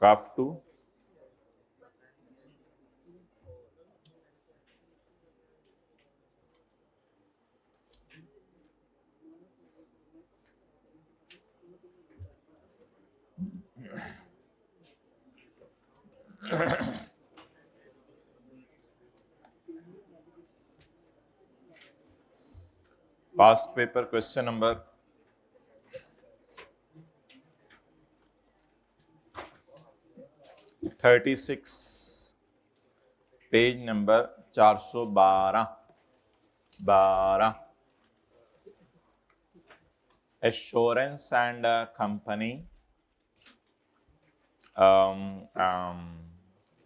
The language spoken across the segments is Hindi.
Calf two past paper question number 36, page number 412। Assurance and company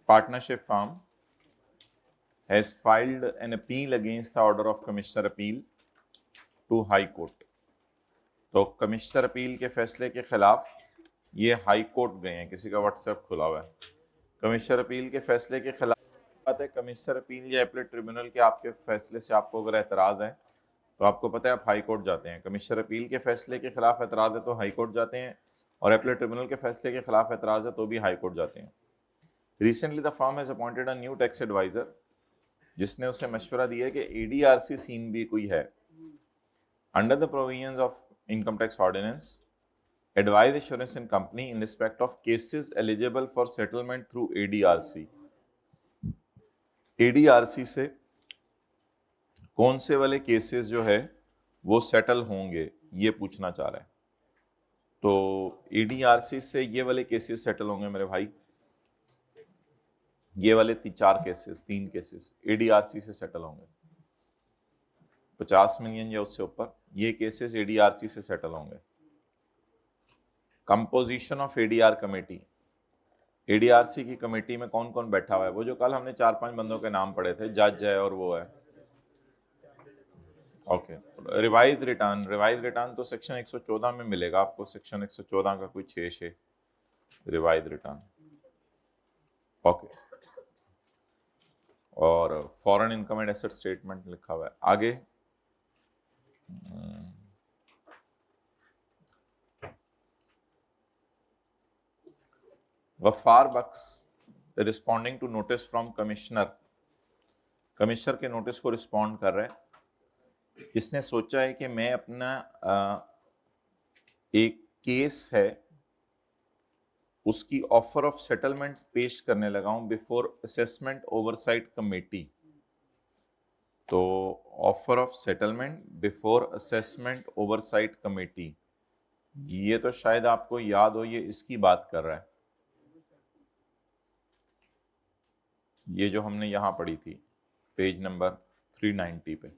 partnership firm has filed an appeal against the order of Commissioner Appeal to High Court। तो कमिश्नर अपील के फैसले के खिलाफ ये हाई कोर्ट गए हैं। किसी का व्हाट्सएप खुला हुआ है। कमिश्नर अपील के फैसले के खिलाफ बात है। कमिश्नर अपील या एपलेट ट्रिब्यूनल के आपके फैसले से आपको अगर एतराज़ है तो आपको पता है आप हाई कोर्ट जाते हैं। कमिश्नर अपील के फैसले के खिलाफ एतराज़ है तो हाई कोर्ट जाते हैं, और एपलेट ट्रिब्यूनल के फैसले के खिलाफ एतराज़ है तो भी हाई कोर्ट जाते हैं। Recently the firm has appointed a new tax adviser, जिसने उसे मशवरा दिया है कि ADRC सीन भी कोई है। Under the provisions of income tax ordinance, advise assurance in company in respect of cases eligible for settlement through ADRC। ADRC से कौन से वाले केसेस जो है वो सेटल होंगे, ये पूछना चाह रहा है। तो ADRC से ये वाले केसेस सेटल होंगे मेरे भाई। ये वाले 3 केसेस ADRC से सेटल होंगे। 50 मिलियन या उससे ऊपर ये केसेस ADRC से सेटल होंगे। Composition of ADR committee, ADRC की कमेटी में कौन कौन बैठा हुआ है? वो जो कल हमने 4-5 बंदों के नाम पढ़े थे, जज है और वो है। ओके, रिवाइज रिटर्न तो सेक्शन 114 में मिलेगा आपको। सेक्शन 114 का कोई 6 रिवाइज रिटर्न। ओके, और foreign income and asset statement लिखा हुआ है आगे। Gaffar Bakhsh responding to notice from commissioner के नोटिस को रिस्पॉन्ड कर रहा है। इसने सोचा है कि मैं अपना एक केस है उसकी ऑफर ऑफ सेटलमेंट पेश करने लगा हूं बिफोर असेसमेंट ओवरसाइट कमेटी। तो offer of settlement before assessment oversight committee, ये तो शायद आपको याद हो, ये इसकी बात कर रहा है। ये जो हमने यहां पढ़ी थी पेज नंबर 390 पे,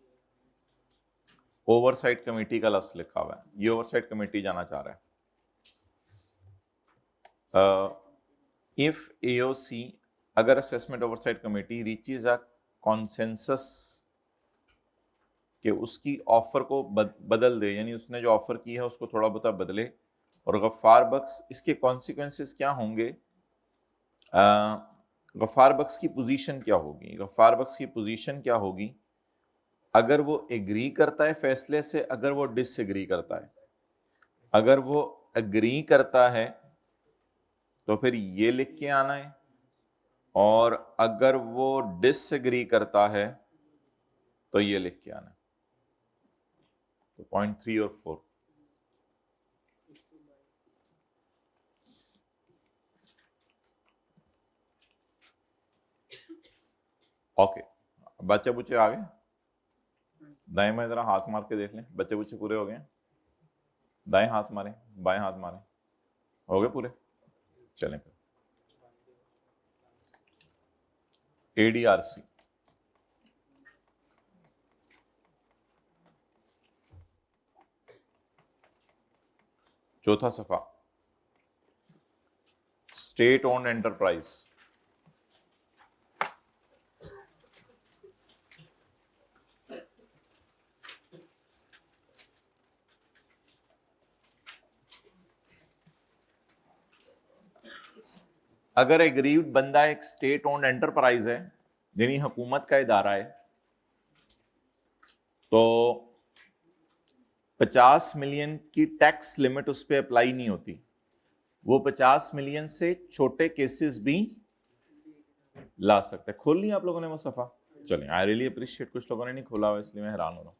ओवरसाइट कमेटी का लफ्ज लिखा हुआ है। ये ओवरसाइट कमेटी जाना चाह रहा है। इफ AOC, अगर असेसमेंट ओवरसाइट कमेटी रीचेज अ कॉन्सेंसस कि उसकी ऑफर को बदल दे, यानी उसने जो ऑफर की है उसको थोड़ा बहुत बदले, और गफ्फार बख्श, इसके कॉन्सिक्वेंसेस क्या होंगे? गफ्फार बख्श की पोजीशन क्या होगी? गफ्फार बख्श की पोजीशन क्या होगी अगर वो एग्री करता है फैसले से, अगर वो डिसएग्री करता है? अगर वो एग्री करता है तो फिर ये लिख के आना है, और अगर वो डिसएग्री करता है तो ये लिख के आना है। तो पॉइंट 3 और 4। ओके, बच्चे बुच्चे आ गए? दाएं में जरा हाथ मार के देख लें, बच्चे बुच्चे पूरे हो गए? दाएं हाथ मारें, बाएं हाथ मारें, हो गए पूरे? चलें फिर। ADRC, चौथा सफा, स्टेट ओन्ड एंटरप्राइज। अगर एग्रीव्ड बंदा एक स्टेट ओन्ड एंटरप्राइज है, यानी हुकूमत का इदारा है, तो 50 मिलियन की टैक्स लिमिट उस पर अप्लाई नहीं होती। वो 50 मिलियन से छोटे केसेस भी ला सकते हैं। खोल लिया आप लोगों ने वो सफा? चलें, आई रियली अप्रिशिएट, कुछ लोगों ने नहीं खोला हुआ इसलिए मैं हैरान हो रहा हूं।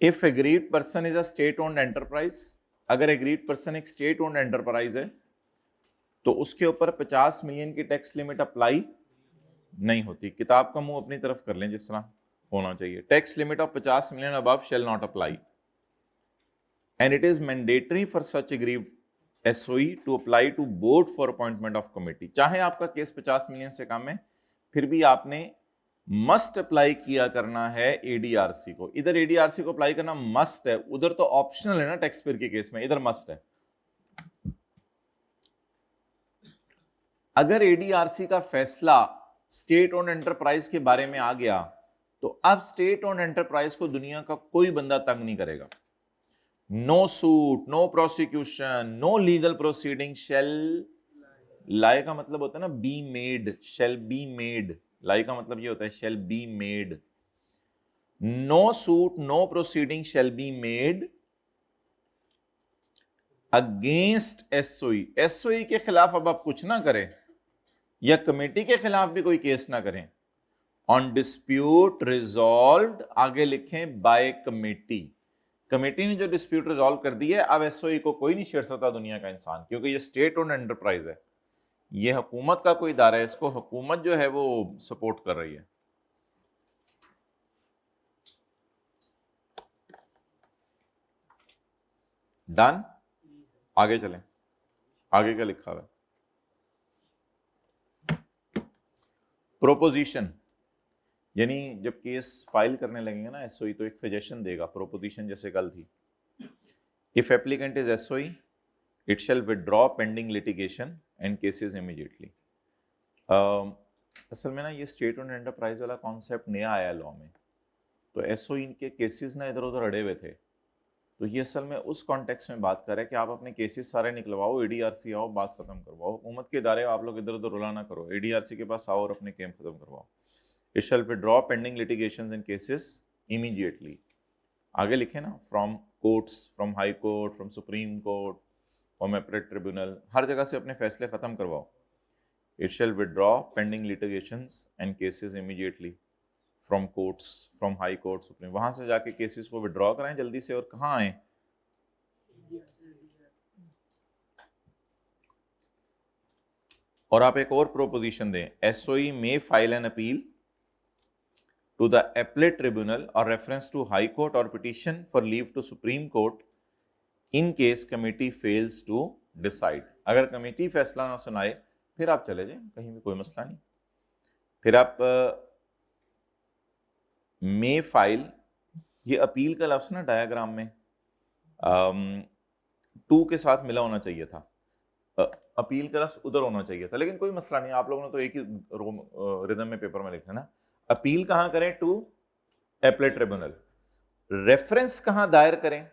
If agreed person is a state owned enterprise, अगर एग्रीड पर्सन एक स्टेट ओन्ड एंटरप्राइज है तो उसके ऊपर 50 मिलियन की टैक्स लिमिट अप्लाई नहीं होती। किताब का मुंह अपनी तरफ कर लें जिस तरह होना चाहिए। Tax limit of 50 million above shall not apply and it is mandatory for such agreed SOE to apply to board for appointment of committee. चाहे आपका केस 50 मिलियन से कम है फिर भी आपने मस्ट अप्लाई किया करना है ADRC को। इधर ADRC को अप्लाई करना मस्ट है, उधर तो ऑप्शनल है ना टैक्स पेयर के केस में, इधर मस्ट है। अगर ADRC का फैसला स्टेट ओन्ड एंटरप्राइज के बारे में आ गया तो अब स्टेट ओन्ड एंटरप्राइज को दुनिया का कोई बंदा तंग नहीं करेगा। No suit, no prosecution, no legal proceeding shall, lie का मतलब होता है ना be made, shall be made, lie का मतलब ये होता है shall be made. No suit, no proceeding shall be made against SOE। SOE के खिलाफ अब आप कुछ ना करें या कमेटी के खिलाफ भी कोई केस ना करें। ऑन डिस्प्यूट रिजॉल्व्ड, आगे लिखें बाय कमेटी। कमेटी ने जो डिस्प्यूट रिजॉल्व कर दी है, अब SOE को कोई नहीं छेड़ सकता दुनिया का इंसान, क्योंकि ये स्टेट ओन्ड एंटरप्राइज है, ये हुकूमत का कोई इदारा है, इसको हुकूमत जो है वो सपोर्ट कर रही है। डन, आगे चलें। आगे क्या लिखा हुआ है? प्रोपोजिशन, यानी जब केस फाइल करने लगेंगे ना SOE तो एक सजेशन देगा, प्रोपोजिशन जैसे कल थी। If applicant is SOE it shall withdraw pending litigation and cases immediately. असल में ना ये स्टेट ओन्ड एंटरप्राइज वाला कॉन्सेप्ट नया आया लॉ में, तो SOE के केसेस ना इधर उधर अड़े हुए थे, तो ये असल में उस कॉन्टेक्स्ट में बात कर रहा है कि आप अपने केसेस सारे निकलवाओ, ADRC आओ, बात खत्म करवाओ। हुकूमत के इदारे आप लोग इधर उधर रुला ना करो, ADRC के पास आओ और अपने केम खत्म करवाओ। It shall withdraw pending litigations and cases immediately. आगे लिखे ना, from courts, from High Court, from Supreme Court, from appellate tribunal, हर जगह से अपने फैसले खत्म करवाओ। It shall withdraw pending litigations and cases immediately from courts, from High Court, Supreme, वहां से जाके केसेस को विड्रॉ कराएं जल्दी से। और कहाँ आए? और आप एक और प्रोपोजिशन दें, SOE में file an appeal to the appellate tribunal or reference to high court or petition for leave to supreme court in case committee fails to decide। अगर कमेटी फैसला ना सुनाए फिर आप चले जाएं, कहीं भी कोई मसला नहीं। फिर आप मे फाइल, ये अपील का लफ्ज ना डायग्राम में 2 के साथ मिला होना चाहिए था, अपील का लफ्ज उधर होना चाहिए था, लेकिन कोई मसला नहीं, आप लोगों ने तो एक ही रिदम में पेपर में लिखा ना। अपील कहां करें? To appellate tribunal. रेफरेंस कहां दायर करें?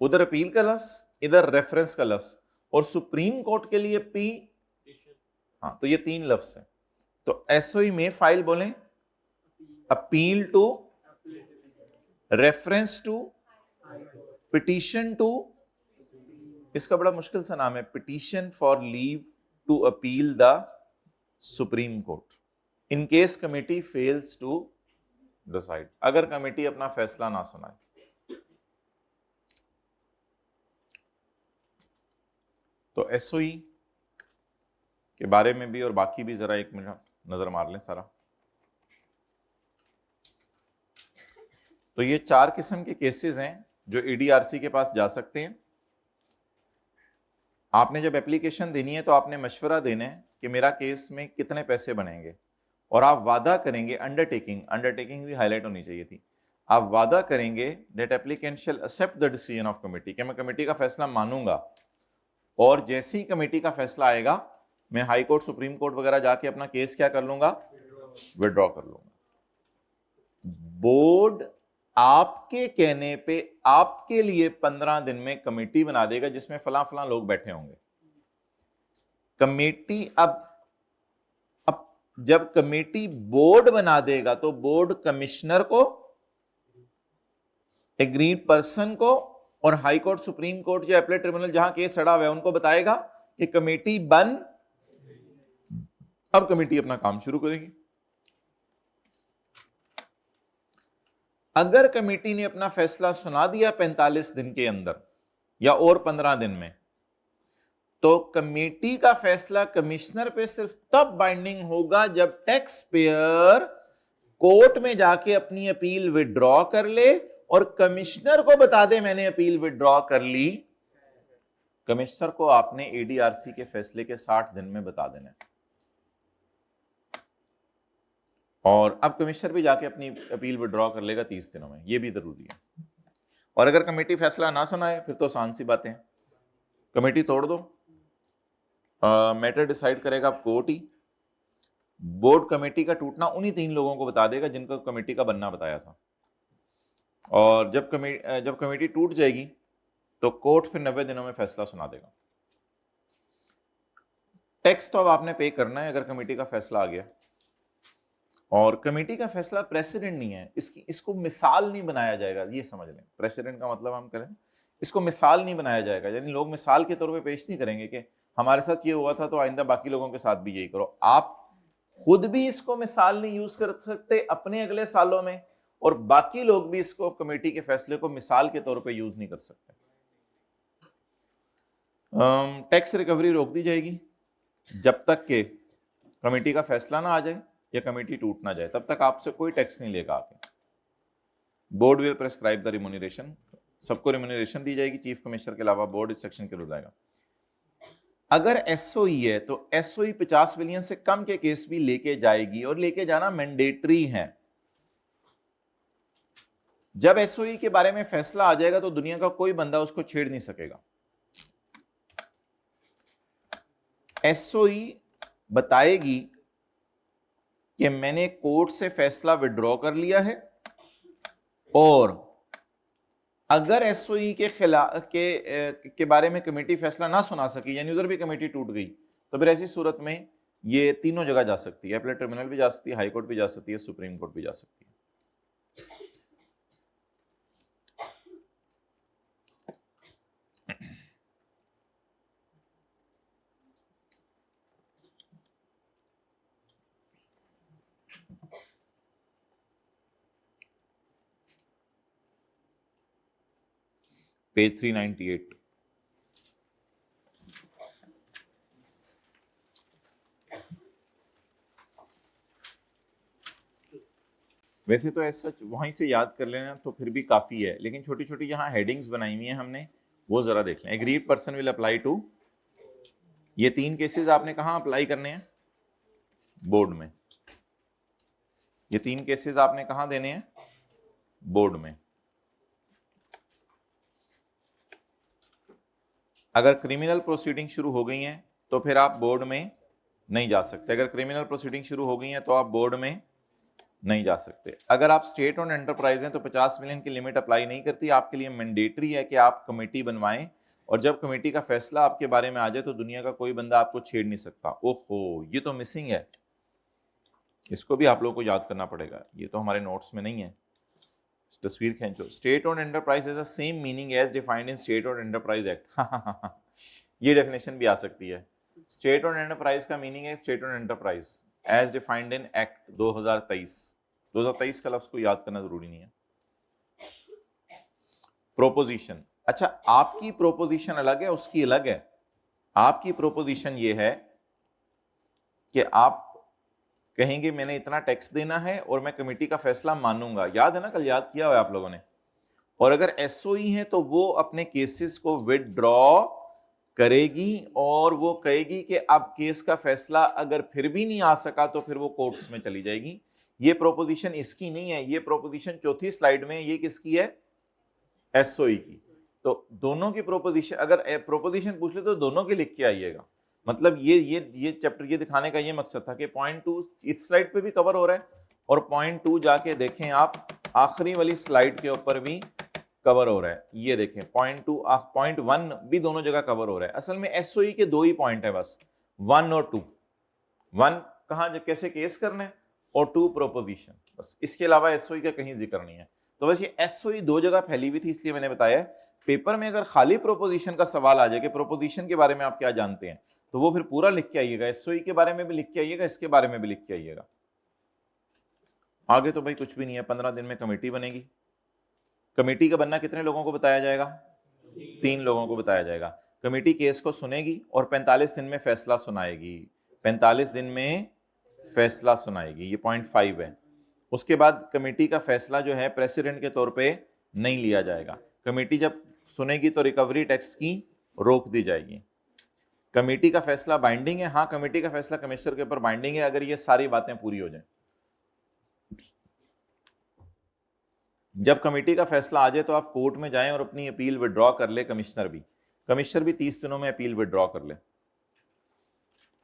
उधर अपील का लफ्ज, इधर रेफरेंस का लफ्ज। और सुप्रीम कोर्ट के लिए पी, हाँ, तो ये 3 लफ्ज हैं। तो SOE में फाइल बोलें appeal to, reference to, petition to, इसका बड़ा मुश्किल सा नाम है, petition for leave to appeal the supreme court in case committee fails to decide, अगर कमेटी अपना फैसला ना सुनाए। तो SOE के बारे में भी और बाकी भी जरा 1 मिनट नजर मार लें सारा। तो ये 4 किस्म के केसेस हैं जो ADRC के पास जा सकते हैं। आपने जब एप्लीकेशन देनी है तो आपने मशवरा देना है कि मेरा केस में कितने पैसे बनेंगे, और आप वादा करेंगे, अंडरटेकिंग भी हाईलाइट होनी चाहिए थी। आप वादा करेंगे that applicant shall accept the decision of committee, कि मैं कमेटी का फैसला मानूंगा, और जैसे ही कमेटी का फैसला आएगा मैं हाई कोर्ट, सुप्रीम कोर्ट वगैरह जाके अपना केस क्या कर लूंगा? विड्रॉ कर लूंगा। बोर्ड आपके कहने पे आपके लिए 15 दिन में कमेटी बना देगा जिसमें फला फला लोग बैठे होंगे। कमेटी अब जब कमेटी बोर्ड बना देगा तो बोर्ड कमिश्नर को, एग्रीड पर्सन को और हाई कोर्ट, सुप्रीम कोर्ट या अपीलेट ट्रिब्यूनल जहां केस सड़ा हुआ है उनको बताएगा कि कमेटी बन, अब कमेटी अपना काम शुरू करेगी। अगर कमेटी ने अपना फैसला सुना दिया 45 दिन के अंदर या और 15 दिन में, तो कमेटी का फैसला कमिश्नर पे सिर्फ तब बाइंडिंग होगा जब टैक्स पेयर कोर्ट में जाके अपनी अपील विड्रॉ कर ले और कमिश्नर को बता दे मैंने अपील विड्रॉ कर ली। कमिश्नर को आपने एडीआरसी के फैसले के 60 दिन में बता देना है। और अब कमिश्नर भी जाके अपनी अपील विड्रॉ कर लेगा 30 दिनों में, यह भी जरूरी है। और अगर कमेटी फैसला ना सुनाए फिर तो आसान सी बातें, कमेटी तोड़ दो, मैटर डिसाइड करेगा अब कोर्ट ही। बोर्ड कमेटी का टूटना उन्हीं 3 लोगों को बता देगा जिनको कमेटी का बनना बताया था। और जब कमेटी टूट जाएगी तो कोर्ट फिर 90 दिनों में फैसला सुना देगा। टैक्स तो अब आपने पे करना है अगर कमेटी का फैसला आ गया। और कमेटी का फैसला प्रेसिडेंट नहीं है, इसको मिसाल नहीं बनाया जाएगा, ये समझ लें। प्रेसिडेंट का मतलब हम करें, इसको मिसाल नहीं बनाया जाएगा, यानी लोग मिसाल के तौर पे पेश नहीं करेंगे कि हमारे साथ ये हुआ था तो आइंदा बाकी लोगों के साथ भी यही करो। आप खुद भी इसको मिसाल नहीं यूज कर सकते अपने अगले सालों में, और बाकी लोग भी इसको कमेटी के फैसले को मिसाल के तौर पे यूज नहीं कर सकते। टैक्स रिकवरी रोक दी जाएगी जब तक के कमेटी का फैसला ना आ जाए या कमेटी टूट ना जाए, तब तक आपसे कोई टैक्स नहीं लेगा आके। Board will prescribe the remuneration, सबको रिम्यूनरेशन दी जाएगी, चीफ कमिश्नर के अलावा बोर्ड इस सेक्शन के रूल आएगा। अगर एसओई है तो एसओई 50 बिलियन से कम के केस भी लेके जाएगी, और लेके जाना मैंडेटरी है। जब एसओई के बारे में फैसला आ जाएगा तो दुनिया का कोई बंदा उसको छेड़ नहीं सकेगा। एसओई बताएगी कि मैंने कोर्ट से फैसला विड्रॉ कर लिया है, और अगर एसओई के खिलाफ के बारे में कमेटी फैसला ना सुना सकी, यानी उधर भी कमेटी टूट गई, तो फिर ऐसी सूरत में ये तीनों जगह जा सकती है। अपीलेट ट्रिब्यूनल भी जा सकती है, हाई कोर्ट भी जा सकती है, सुप्रीम कोर्ट भी जा सकती है। पेज 398। वैसे तो ऐसा वहीं से याद कर लेना तो फिर भी काफी है, लेकिन छोटी छोटी यहाँ हेडिंग्स बनाई हुई हैं हमने, वो जरा देख लें। Agreed person will apply to, ये 3 केसेस आपने कहाँ अप्लाई करने हैं? बोर्ड में। ये 3 केसेस आपने कहाँ देने हैं? बोर्ड में। अगर क्रिमिनल प्रोसीडिंग शुरू हो गई हैं तो फिर आप बोर्ड में नहीं जा सकते। अगर क्रिमिनल प्रोसीडिंग शुरू हो गई हैं तो आप बोर्ड में नहीं जा सकते। अगर आप स्टेट ओन एंटरप्राइज हैं तो 50 मिलियन की लिमिट अप्लाई नहीं करती, आपके लिए मैंडेटरी है कि आप कमेटी बनवाएं, और जब कमेटी का फैसला आपके बारे में आ जाए तो दुनिया का कोई बंदा आपको छेड़ नहीं सकता। ओहो, ये तो मिसिंग है, इसको भी आप लोगों को याद करना पड़ेगा, ये तो हमारे नोट्स में नहीं है। तस्वीर खींचो। State owned enterprise is the same meaning as defined in state owned enterprise act. ये डेफिनेशन भी आ सकती है। स्टेट ओन एंटरप्राइज का मीनिंग है state owned enterprise as defined in act 2023। 2023 का लफ्ज को याद करना जरूरी नहीं है। प्रोपोजिशन, अच्छा आपकी प्रोपोजिशन अलग है, उसकी अलग है। आपकी प्रोपोजिशन ये है कि आप कहेंगे मैंने इतना टैक्स देना है और मैं कमेटी का फैसला मानूंगा, याद है ना, कल याद किया हुआ आप लोगों ने। और अगर एसओई है तो वो अपने केसेस को विदड्रॉ करेगी और वो कहेगी कि अब केस का फैसला अगर फिर भी नहीं आ सका तो फिर वो कोर्ट्स में चली जाएगी। ये प्रोपोजिशन इसकी नहीं है, ये प्रोपोजिशन चौथी स्लाइड में, ये किसकी है? एसओई की। तो दोनों की प्रोपोजिशन, अगर प्रोपोजिशन पूछ ले तो दोनों की लिख के आइएगा। मतलब ये चैप्टर ये दिखाने का ये मकसद था कि पॉइंट 2 इस स्लाइड पे भी कवर हो रहा है, और पॉइंट 2 जाके देखें आप आखिरी वाली स्लाइड के ऊपर भी कवर हो रहा है। ये देखें पॉइंट 2, पॉइंट 1 भी दोनों जगह कवर हो रहा है। असल में एसओई के 2 ही पॉइंट है बस, 1 और 2। 1 कहाँ कैसे केस करना है, और 2 प्रोपोजिशन, बस। इसके अलावा एसओई का कहीं जिक्र नहीं है। तो बस ये एसओई 2 जगह फैली हुई थी, इसलिए मैंने बताया पेपर में अगर खाली प्रोपोजिशन का सवाल आ जाए कि प्रोपोजिशन के बारे में आप क्या जानते हैं, तो वो फिर पूरा लिख के आइएगा, एसओई के बारे में भी लिख के आइएगा, इसके बारे में भी लिख के आइएगा। आगे तो भाई कुछ भी नहीं है, 15 दिन में कमेटी बनेगी। कमेटी का बनना कितने लोगों को बताया जाएगा? 3 लोगों को बताया जाएगा। कमेटी केस को सुनेगी और 45 दिन में फैसला सुनाएगी। 45 दिन में फैसला सुनाएगी, ये पॉइंट 5 है। उसके बाद कमेटी का फैसला जो है प्रेसिडेंट के तौर पे नहीं लिया जाएगा। कमेटी जब सुनेगी तो रिकवरी टैक्स की रोक दी जाएगी। कमेटी का फैसला बाइंडिंग है, हाँ कमेटी का फैसला कमिश्नर के ऊपर बाइंडिंग है अगर ये सारी बातें पूरी हो जाए। जब कमेटी का फैसला आ जाए तो आप कोर्ट में जाएं और अपनी अपील विड्रॉ कर ले, कमिश्नर भी 30 दिनों में अपील विड्रॉ कर ले।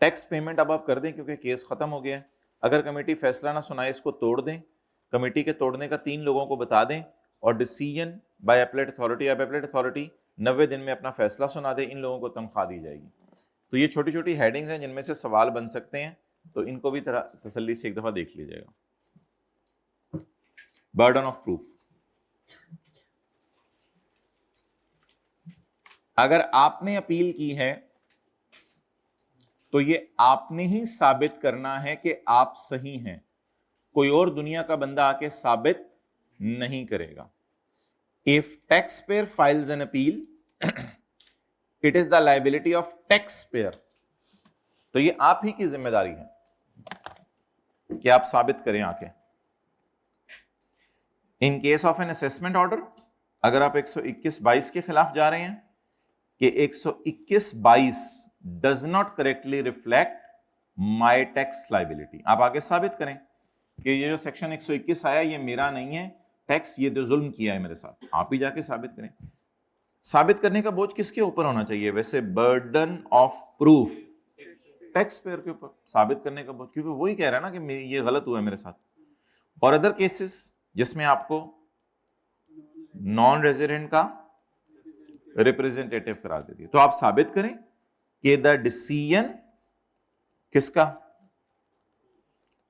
टैक्स पेमेंट अब आप कर दें क्योंकि केस खत्म हो गया है। अगर कमेटी फैसला ना सुनाए इसको तोड़ दें, कमेटी के तोड़ने का 3 लोगों को बता दें और डिसीजन बाय एपेलेट अथॉरिटी, अब एपेलेट अथॉरिटी 90 दिन में अपना फैसला सुना दे, इन लोगों को तनख्वाह दी जाएगी। तो ये छोटी छोटी हेडिंग्स हैं जिनमें से सवाल बन सकते हैं, तो इनको भी तसल्ली से एक दफा देख लीजिएगा। बर्डन ऑफ प्रूफ, अगर आपने अपील की है तो ये आपने ही साबित करना है कि आप सही हैं, कोई और दुनिया का बंदा आके साबित नहीं करेगा। If tax payer files an appeal it is the liability of tax payer, तो ये आप ही की जिम्मेदारी है कि आप साबित करें आके। In case of an assessment order, अगर आप 121(22) के खिलाफ जा रहे हैं कि 121(22) does not correctly reflect my tax liability, आप आगे साबित करें कि ये जो सेक्शन 121 आया ये मेरा नहीं है, टैक्स ये जो जुल्म किया है मेरे साथ, आप ही जाके साबित करें। साबित करने का बोझ किसके ऊपर होना चाहिए वैसे? Burden of proof tax payer के ऊपर, साबित करने का बोझ, क्योंकि वही कह रहा है ना कि ये गलत हुआ है मेरे साथ। और अदर केसेस जिसमें आपको नॉन रेजिडेंट का रिप्रेजेंटेटिव करार दे दिया, तो आप साबित करें कि द डिसीजन किसका?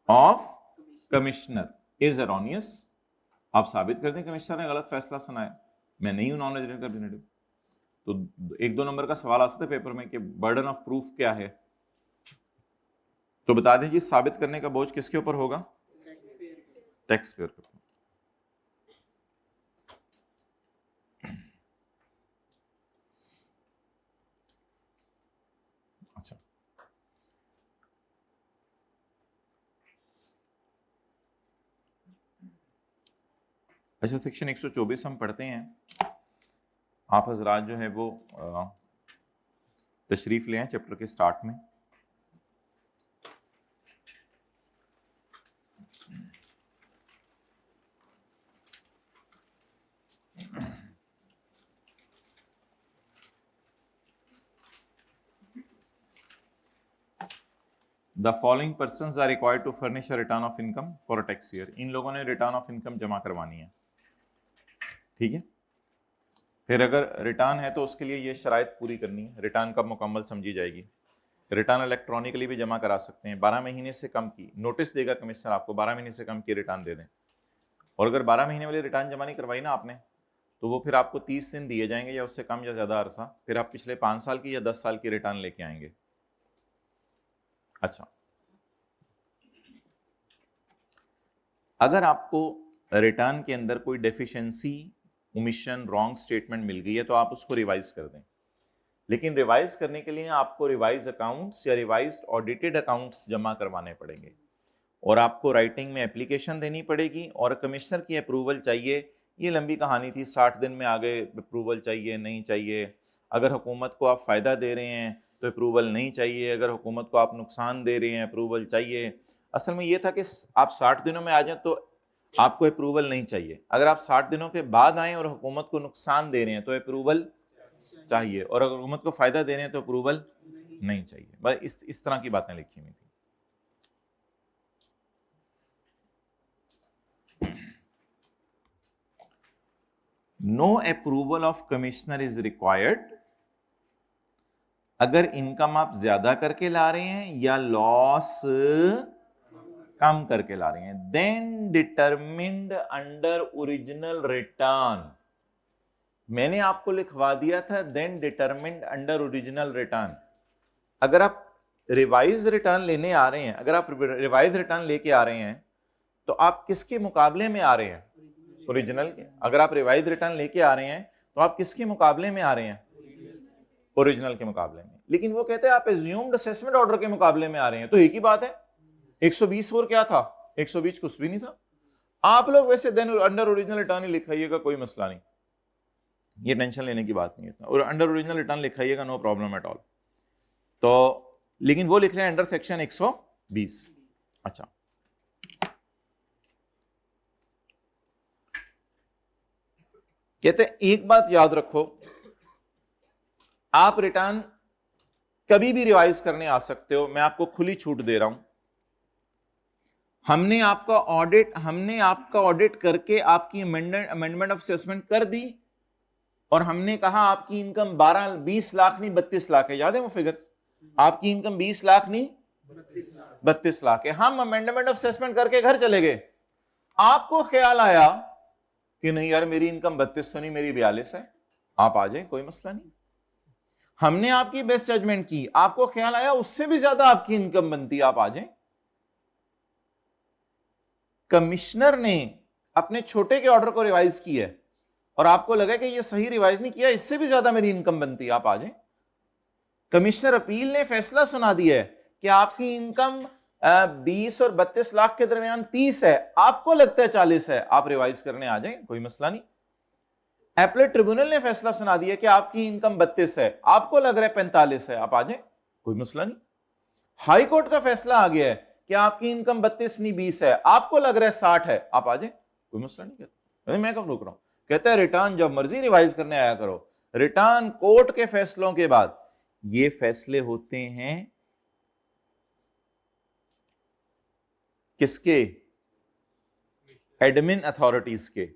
Of commissioner is erroneous. आप साबित कर दें कमिश्नर ने गलत फैसला सुनाया, मैं नहीं हूं नॉन रेजिडेंट रिप्रेजेंटेटिव। तो 1-2 नंबर का सवाल आ सकता है पेपर में कि बर्डन ऑफ प्रूफ क्या है, तो बता दें जी साबित करने का बोझ किसके ऊपर होगा? टैक्स पेयर के ऊपर। अच्छा, सेक्शन 124 हम पढ़ते हैं। आप हजरात जो है वो तशरीफ ले आए चैप्टर के स्टार्ट में। The following persons are required to furnish a return of income for a tax year. इन लोगों ने रिटर्न ऑफ इनकम जमा करवानी है, ठीक है। फिर अगर रिटर्न है तो उसके लिए ये शराइत पूरी करनी है। रिटर्न कब मुकम्मल समझी जाएगी? रिटर्न इलेक्ट्रॉनिकली भी जमा करा सकते हैं। 12 महीने से कम की नोटिस देगा कमिश्नर आपको, 12 महीने से कम की रिटर्न दे दें। और अगर 12 महीने वाली रिटर्न जमा नहीं करवाई ना आपने, तो वो फिर आपको 30 दिन दिए जाएंगे या उससे कम या ज़्यादा अरसा, फिर आप पिछले 5 साल की या 10 साल की रिटर्न लेके आएंगे। अच्छा, अगर आपको रिटर्न के अंदर कोई डेफिशिएंसी, ओमिशन, रॉन्ग स्टेटमेंट मिल गई है तो आप उसको रिवाइज कर दें। लेकिन रिवाइज करने के लिए आपको रिवाइज अकाउंट्स या रिवाइज्ड ऑडिटेड अकाउंट्स जमा करवाने पड़ेंगे और आपको राइटिंग में एप्लीकेशन देनी पड़ेगी और कमिश्नर की अप्रूवल चाहिए। ये लंबी कहानी थी, 60 दिन में आगे अप्रूवल चाहिए नहीं चाहिए। अगर हुकूमत को आप फ़ायदा दे रहे हैं तो अप्रूवल नहीं चाहिए, अगर हुकूमत को आप नुकसान दे रहे हैं अप्रूवल चाहिए। असल में ये था कि आप 60 दिनों में आ जाएं तो आपको अप्रूवल नहीं चाहिए, अगर आप 60 दिनों के बाद आए और हुकूमत को नुकसान दे रहे हैं तो अप्रूवल चाहिए, और अगर हुकूमत को फ़ायदा दे रहे हैं तो अप्रूवल नहीं चाहिए। बस इस तरह की बातें लिखी हुई थी। No approval of commissioner is required अगर इनकम आप ज्यादा करके ला रहे हैं या लॉस कम करके ला रहे हैं। Then determined under original return, मैंने आपको लिखवा दिया था then determined under original return. अगर आप रिवाइज रिटर्न लेने आ रहे हैं, अगर आप रिवाइज रिटर्न लेके आ रहे हैं तो आप किसके मुकाबले में आ रहे हैं? ओरिजिनल के। अगर आप रिवाइज रिटर्न लेके आ रहे हैं तो आप किसके मुकाबले में आ रहे हैं? ओरिजिनल के मुकाबले में। लेकिन वो कहते हैं आप एज्यूम्ड असेसमेंट ऑर्डर के मुकाबले में आ रहे हैं, तो एक ही बात है। 120 और क्या था? 120 कुछ भी नहीं था। आप लोग वैसे देन अंडर ओरिजिनल रिटर्न ही लिखाइएगा, कोई मसला नहीं, ये टेंशन लेने की बात नहीं है। और अंडर ओरिजिनल रिटर्न लिखाइएगा, नो प्रॉब्लम एट ऑल। तो लेकिन वो लिख रहे हैं अंडर सेक्शन 120। अच्छा, कहते हैं एक बात याद रखो, आप रिटर्न कभी भी रिवाइज करने आ सकते हो, मैं आपको खुली छूट दे रहा हूं। हमने आपका ऑडिट करके आपकी अमेंडमेंट ऑफ असेसमेंट कर दी और हमने कहा आपकी इनकम 20 लाख नहीं 32 लाख है। याद है वो फिगर्स? आपकी इनकम 20 लाख नहीं 32 लाख है। हम अमेंडमेंट ऑफ असेसमेंट करके घर चले गए। आपको ख्याल आया कि नहीं यार मेरी इनकम 32 तो नहीं, मेरी 42 है, आप आ जाए, कोई मसला नहीं। हमने आपकी बेस्ट जजमेंट की, आपको ख्याल आया उससे भी ज्यादा आपकी इनकम बनती, आप आ जाए। कमिश्नर ने अपने छोटे के ऑर्डर को रिवाइज किया है और आपको लगा कि ये सही रिवाइज नहीं किया, इससे भी ज्यादा मेरी इनकम बनती है, आप आ जाए। कमिश्नर अपील ने फैसला सुना दिया है कि आपकी इनकम 20 और 32 लाख के दरमियान 30 है, आपको लगता है 40 है, आप रिवाइज करने आ जाए, कोई मसला नहीं। एपलेट ट्रिब्यूनल ने फैसला सुना दिया कि आपकी इनकम 32 है, आपको लग रहा है 45 है, आप आ जाए, कोई मसला नहीं। हाई कोर्ट का फैसला आ गया है कि आपकी इनकम 32 नहीं 20 है, आपको लग रहा है 60 है, आप आ जाए, कोई मसला नहीं। कहता मैं कब रोक रहा हूं? कहता है रिटर्न जब मर्जी रिवाइज करने आया करो। रिटर्न कोर्ट के फैसलों के बाद ये फैसले होते हैं किसके? एडमिन अथॉरिटीज के,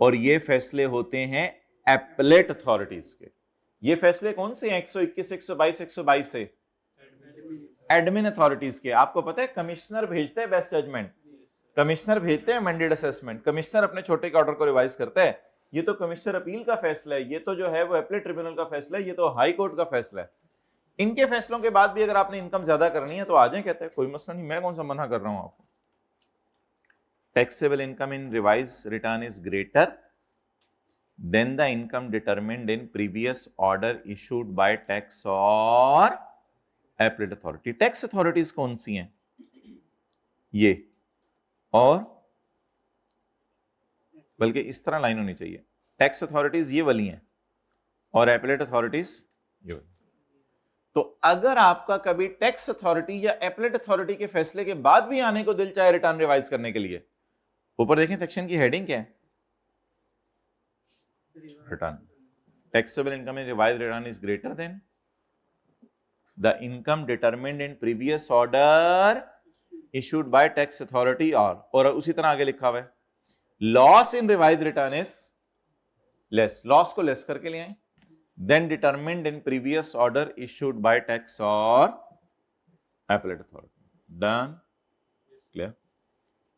और ये फैसले होते हैं एपलेट अथॉरिटीज के। ये फैसले कौन से हैं? 121, 122, 122 से एडमिन अथॉरिटीज के। आपको पता है कमिश्नर भेजते हैं बेस्ट जजमेंट, कमिश्नर भेजते हैं अमेंडेड असेसमेंट, कमिश्नर अपने छोटे के ऑर्डर को रिवाइज करता है। ये तो कमिश्नर अपील का फैसला है, ये तो जो है वो एपलेट ट्रिब्यूनल का फैसला है, ये तो हाई कोर्ट का फैसला है। इनके फैसलों के बाद भी अगर आपने इनकम ज्यादा करनी है तो आ जाए, कहते हैं कोई मसला नहीं, मैं कौन सा मना कर रहा हूं आपको। Taxable income in revise return is greater than the income determined in previous order issued by tax और एपलेट अथॉरिटी। टैक्स अथॉरिटीज कौन सी हैं? ये, और बल्कि इस तरह लाइन होनी चाहिए, टैक्स अथॉरिटीज ये वाली हैं और एपलेट अथॉरिटीज ये वाली। तो अगर आपका कभी टैक्स अथॉरिटी या एपलेट अथॉरिटी के फैसले के बाद भी आने को दिल चाहे रिटर्न रिवाइज करने के लिए, ऊपर देखें सेक्शन की हेडिंग क्या है? Return. Taxable income in revise return is greater than the income determined in previous order issued by tax authority, और उसी तरह आगे लिखा हुआ है loss in revise return is less, loss को लेस करके ले आए, then determined in previous order issued by tax और एपलेट अथॉरिटी। Done, clear?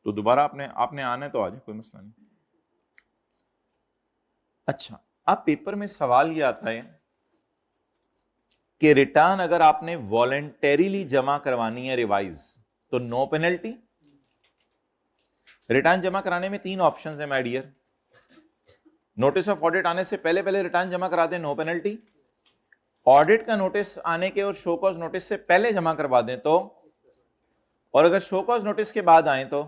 तो दोबारा आपने आना है तो आ जाए, कोई मसला नहीं। अच्छा, अब पेपर में सवाल ये आता है कि रिटर्न अगर आपने वॉलेंटेरीली जमा करवानी है रिवाइज तो नो पेनल्टी। रिटर्न जमा कराने में 3 ऑप्शंस है my dear. Notice of audit आने से पहले पहले रिटर्न जमा करा दें, नो पेनल्टी। ऑडिट का नोटिस आने के और शो कॉज नोटिस से पहले जमा करवा दें तो, और अगर शो कॉज नोटिस के बाद आए तो।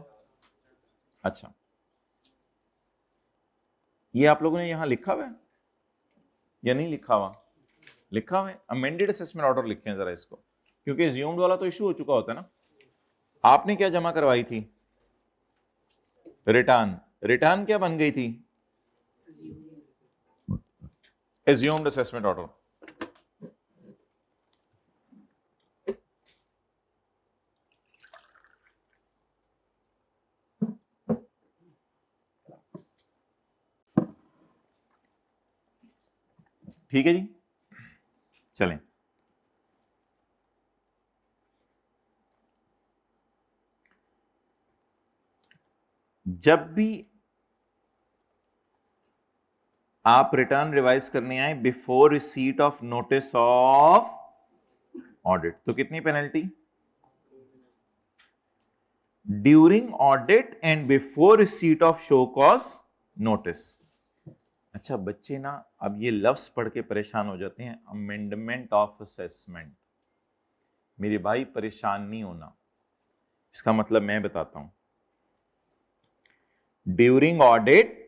अच्छा, ये आप लोगों ने यहां लिखा हुआ है या नहीं लिखा हुआ? लिखा हुआ है। अमेंडेड असेसमेंट ऑर्डर लिखे हैं जरा इसको, क्योंकि अज्यूम्ड वाला तो इशू हो चुका होता है ना। आपने क्या जमा करवाई थी? रिटर्न। रिटर्न क्या बन गई थी? Assumed assessment order. ठीक है जी, चलें। जब भी आप रिटर्न रिवाइज करने आए before receipt of notice of audit, तो कितनी penalty? During audit and before receipt of show cause notice. अच्छा बच्चे ना अब ये लफ्ज पढ़ के परेशान हो जाते हैं, अमेंडमेंट ऑफ असेसमेंट। मेरे भाई परेशान नहीं होना, इसका मतलब मैं बताता हूं। During audit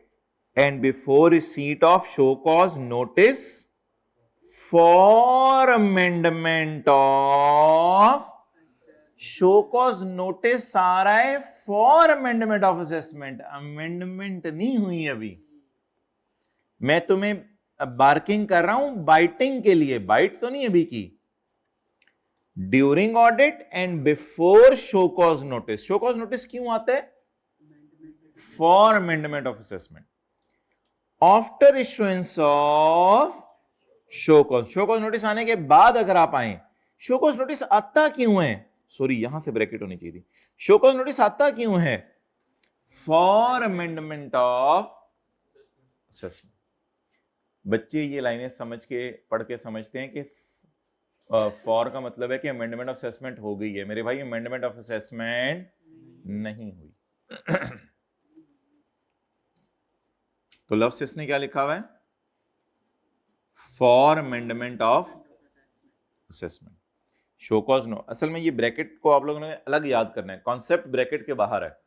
and before receipt of show cause notice for amendment of show cause notice आ रहा है for amendment of assessment. Amendment नहीं हुई अभी, मैं तुम्हें बार्किंग कर रहा हूं बाइटिंग के लिए, बाइट तो नहीं अभी की। During audit and before show cause notice. Show cause notice क्यों आता है? For amendment of assessment. After issuance of show cause, show cause notice आने के बाद अगर आप आए, शो कॉज नोटिस आता क्यों है? सॉरी यहां से ब्रैकेट होनी चाहिए थी। शो कॉज नोटिस आता क्यों है? For amendment of assessment. बच्चे ये लाइनें समझ के पढ़ के समझते हैं कि फॉर का मतलब है कि अमेंडमेंट ऑफ असेसमेंट हो गई है। मेरे भाई अमेंडमेंट ऑफ असेसमेंट नहीं हुई। तो लफ्ज इसने क्या लिखा हुआ है? For amendment of assessment. Show cause no, असल में ये ब्रैकेट को आप लोगों ने अलग याद करना है, कॉन्सेप्ट ब्रैकेट के बाहर है।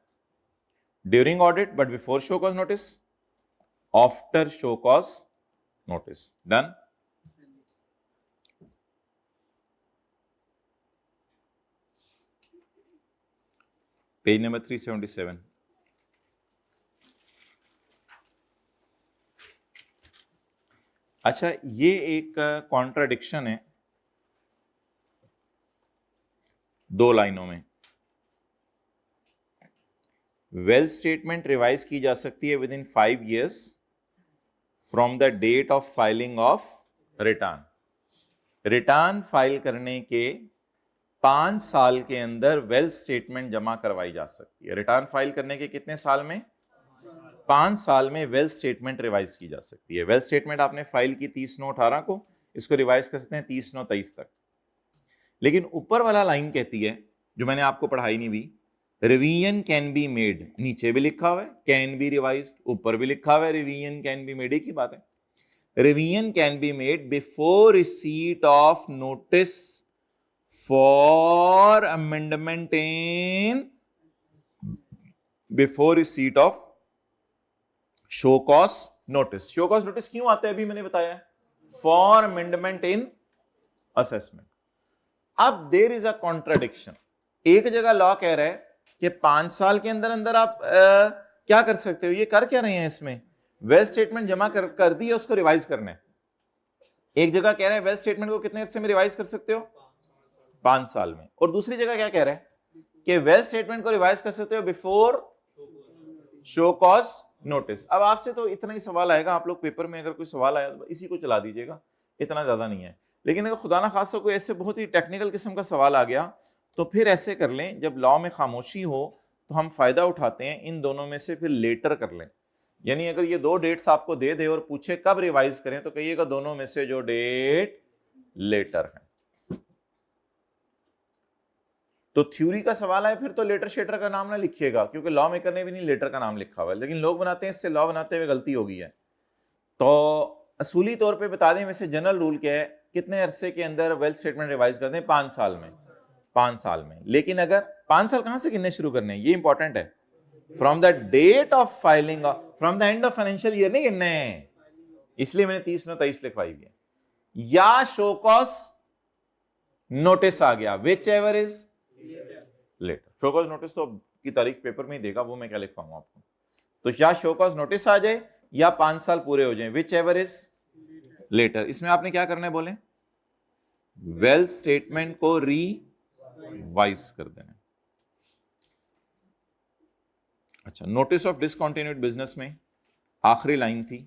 During audit but before show cause notice, after show cause notice. Done. Page number 377। अच्छा ये एक कॉन्ट्राडिक्शन है दो लाइनों में। वेल स्टेटमेंट रिवाइज की जा सकती है within 5 years from the date of filing of return. Return file करने के 5 साल के अंदर वेल स्टेटमेंट जमा करवाई जा सकती है। रिटर्न फाइल करने के कितने साल में? 5 साल में वेल स्टेटमेंट रिवाइज की जा सकती है। वेल स्टेटमेंट आपने फाइल की 30/9/18 को, इसको रिवाइज कर सकते हैं 30/9/23 तक। लेकिन ऊपर वाला लाइन कहती है जो मैंने आपको पढ़ाई नहीं भी, रिवीजन कैन बी मेड। नीचे भी लिखा हुआ है कैन बी रिवाइज, ऊपर भी लिखा हुआ है रिवीजन कैन बी मेड। एक ही बात है। Revision can be made before receipt of notice for amendment in, before receipt of show cause notice. Show cause notice क्यों आता है अभी मैंने बताया, फॉर अमेंडमेंट इन असेसमेंट। अब देयर इज अ कॉन्ट्राडिक्शन। एक जगह लॉ कह रहा है कि 5 साल के अंदर अंदर आप क्या कर सकते हो, ये कर क्या रहे हैं इसमें, वेल स्टेटमेंट जमा कर दी है, उसको रिवाइज करना है। एक जगह कह रहा है वेल स्टेटमेंट को कितने अरसे में रिवाइज कर सकते हो, 5 साल में। और दूसरी जगह क्या कह रहा है कि वेल स्टेटमेंट को रिवाइज कर सकते हो बिफोर शो कॉज नोटिस। अब आपसे तो इतना ही सवाल आएगा, आप लोग पेपर में अगर कोई सवाल आया तो इसी को चला दीजिएगा, इतना ज्यादा नहीं है। लेकिन अगर खुदा ना खासा कोई ऐसे बहुत ही टेक्निकल किस्म का सवाल आ गया तो फिर ऐसे कर लें, जब लॉ में खामोशी हो तो हम फायदा उठाते हैं इन दोनों में से फिर लेटर कर लें। यानी अगर ये 2 डेट्स आपको दे दे और पूछे कब रिवाइज करें तो कहिएगा दोनों में से जो डेट लेटर है। तो थ्योरी का सवाल है फिर तो लेटर शेटर का नाम ना लिखिएगा, क्योंकि लॉ मेकर ने भी नहीं लेटर का नाम लिखा हुआ है, लेकिन लोग बनाते हैं, इससे लॉ बनाते हुए गलती हो गई है। तो असूली तौर पे बता दें, वैसे जनरल रूल क्या है, कितने अरसे के अंदर वेल्थ स्टेटमेंट रिवाइज कर दें, 5 साल में। 5 साल में। लेकिन अगर 5 साल कहां से गिनने शुरू करने हैं, ये इंपॉर्टेंट है। From the date of filing, from the end of financial year नहीं गिनने हैं, इसलिए मैंने 30/9/23 लिखवाई हुई है। या शो कॉज नोटिस आ गया, whichever is later. Show cause notice तो की तारीख पेपर में ही देगा, वो मैं क्या लिख पाऊंगा आपको। तो या शो कॉज नोटिस आ जाए या 5 साल पूरे हो जाए, विच एवर इज लेटर। इसमें आपने क्या करना है बोले, वेल स्टेटमेंट को रिवाइज कर देना। अच्छा, नोटिस ऑफ डिसकंटिन्यूड बिजनेस में आखिरी लाइन थी,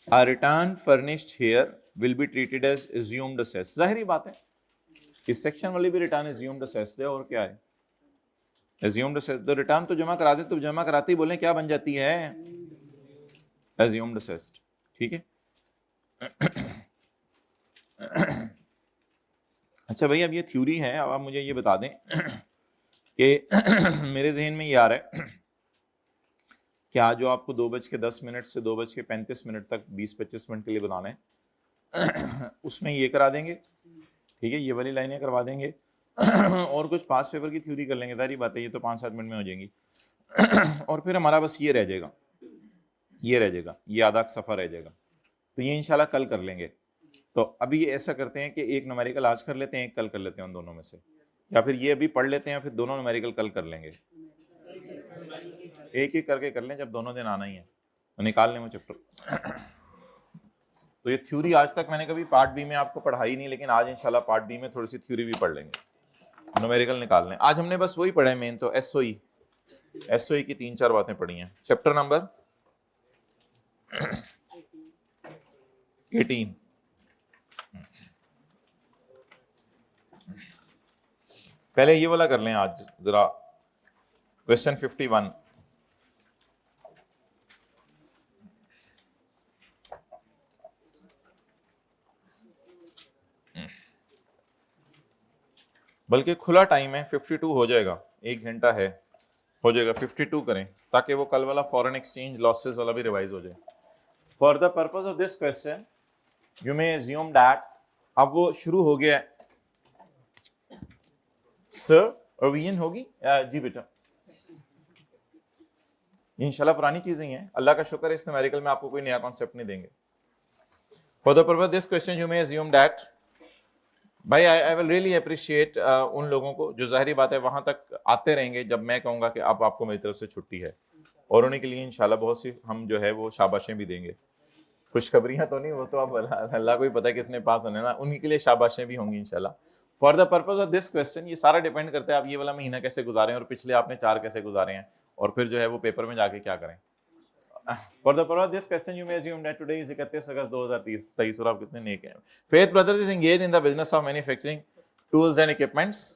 a return furnished here will be treated as assumed assess. जाहिर बात है इस सेक्शन वाली भी रिटर्न एज्यूम्ड असेस है, और क्या है एज्यूम्ड असेस। तो रिटर्न तो जमा करा दे, तो जमा कराते ही बोले क्या बन जाती है, एज्यूम्ड असेस्ड, ठीक है। अच्छा भाई, अब ये थ्योरी है, अब आप मुझे ये बता दें कि मेरे जहन में ये आ रहा है कि आज जो आपको 2:10 से 2:35 तक 20-25 मिनट के लिए बनाना है उसमें ये करा देंगे, ठीक है, ये वाली लाइनें करवा देंगे और कुछ पास पेपर की थ्योरी कर लेंगे, सारी बातें ये तो 5-7 मिनट में हो जाएंगी और फिर हमारा बस ये रह जाएगा, ये आधा सफ़र रह जाएगा। तो ये इंशाल्लाह कल कर लेंगे। तो अभी ऐसा करते हैं कि एक न्यूमेरिकल आज कर लेते हैं, एक कल कर लेते हैं उन दोनों में से, या फिर ये अभी पढ़ लेते हैं, फिर दोनों न्यूमेरिकल कल कर लेंगे। एक एक करके कर लें, जब दोनों दिन आना ही है तो निकाल लें वो चैप्टर। तो ये थ्योरी आज तक मैंने कभी पार्ट बी में आपको पढ़ाई नहीं, लेकिन आज इंशाल्लाह पार्ट बी में थोड़ी सी थ्योरी भी पढ़ लेंगे, न्यूमेरिकल निकाल लें। आज हमने बस वही पढ़ा है मेन, तो एसओई की 3-4 बातें पढ़ी हैं। Chapter number 18। पहले ये वाला कर लें आज जरा, क्वेश्चन 51। बल्कि खुला टाइम है, 52 हो जाएगा, 1 घंटा है, हो जाएगा 52 करें, ताकि वो कल वाला फॉरेन एक्सचेंज लॉसेस वाला भी रिवाइज हो जाए। For the purpose of this question you may assume that, अब वो शुरू हो गया है सर, रिवीजन होगी जी बेटा, इंशाल्लाह पुरानी चीजें ही हैं, अल्लाह का शुक्र है इस न्यूमेरिकल में आपको कोई नया कॉन्सेप्ट नहीं देंगे। For the purpose this question you may assume that, भाई आई विल रियली अप्रिशिएट उन लोगों को जो जाहिर बात है वहां तक आते रहेंगे जब मैं कहूंगा कि अब आपको मेरी तरफ से छुट्टी है, और उन्हीं के लिए इंशाल्लाह बहुत सी हम जो है वो शाबाशें भी देंगे, खुशखबरियां तो नहीं, वो तो अब अल्लाह को ही पता है किसने पास होने ना, उन्हीं के लिए शाबाशें भी होंगी इंशाल्लाह। For the purpose of this question, ये सारा डिपेंड करता है आप ये वाला महीना कैसे गुजारे और पिछले आपने 4 कैसे गुजारे हैं, और फिर जो है वो पेपर में जाके क्या करें। For the purpose of this question you may assume that today is 31 August 2023, और आप कितने नेक हैं। Faith brothers is engaged in the business of manufacturing tools and equipments,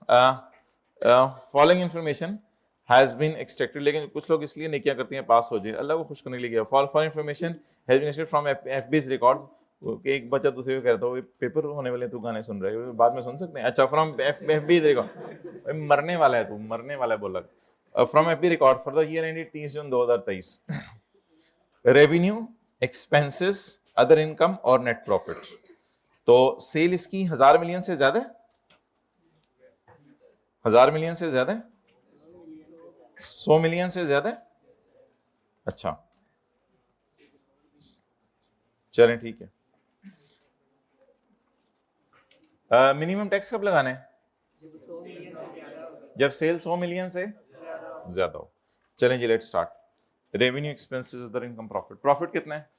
following information has been extracted, लेकिन कुछ लोग इसलिए नेकियां करती हैं पास हो जाए, अल्लाह को खुश करने के लिए। For information has been extracted from FB's record, एक बच्चा दूसरे को कहता हो पेपर होने वाले, तू गाने सुन रहे हो, बाद में सुन सकते हैं। अच्छा, फ्रॉम एफबी's रिकॉर्ड, मरने वाला है तू, मरने वाला है बोला। From FB record for the year ended 30 June 2023, revenue, expenses, other income और नेट प्रॉफिट। तो सेल इसकी 1000 मिलियन से ज्यादा, 1000 मिलियन से ज्यादा, 100 मिलियन से ज्यादा। अच्छा चलें ठीक है। मिनिमम टैक्स कब लगाना है? जब सेल 100 मिलियन से ज्यादा हो। चलें जी, let's start. Revenue, expenses, other income, profit. Profit कितना है?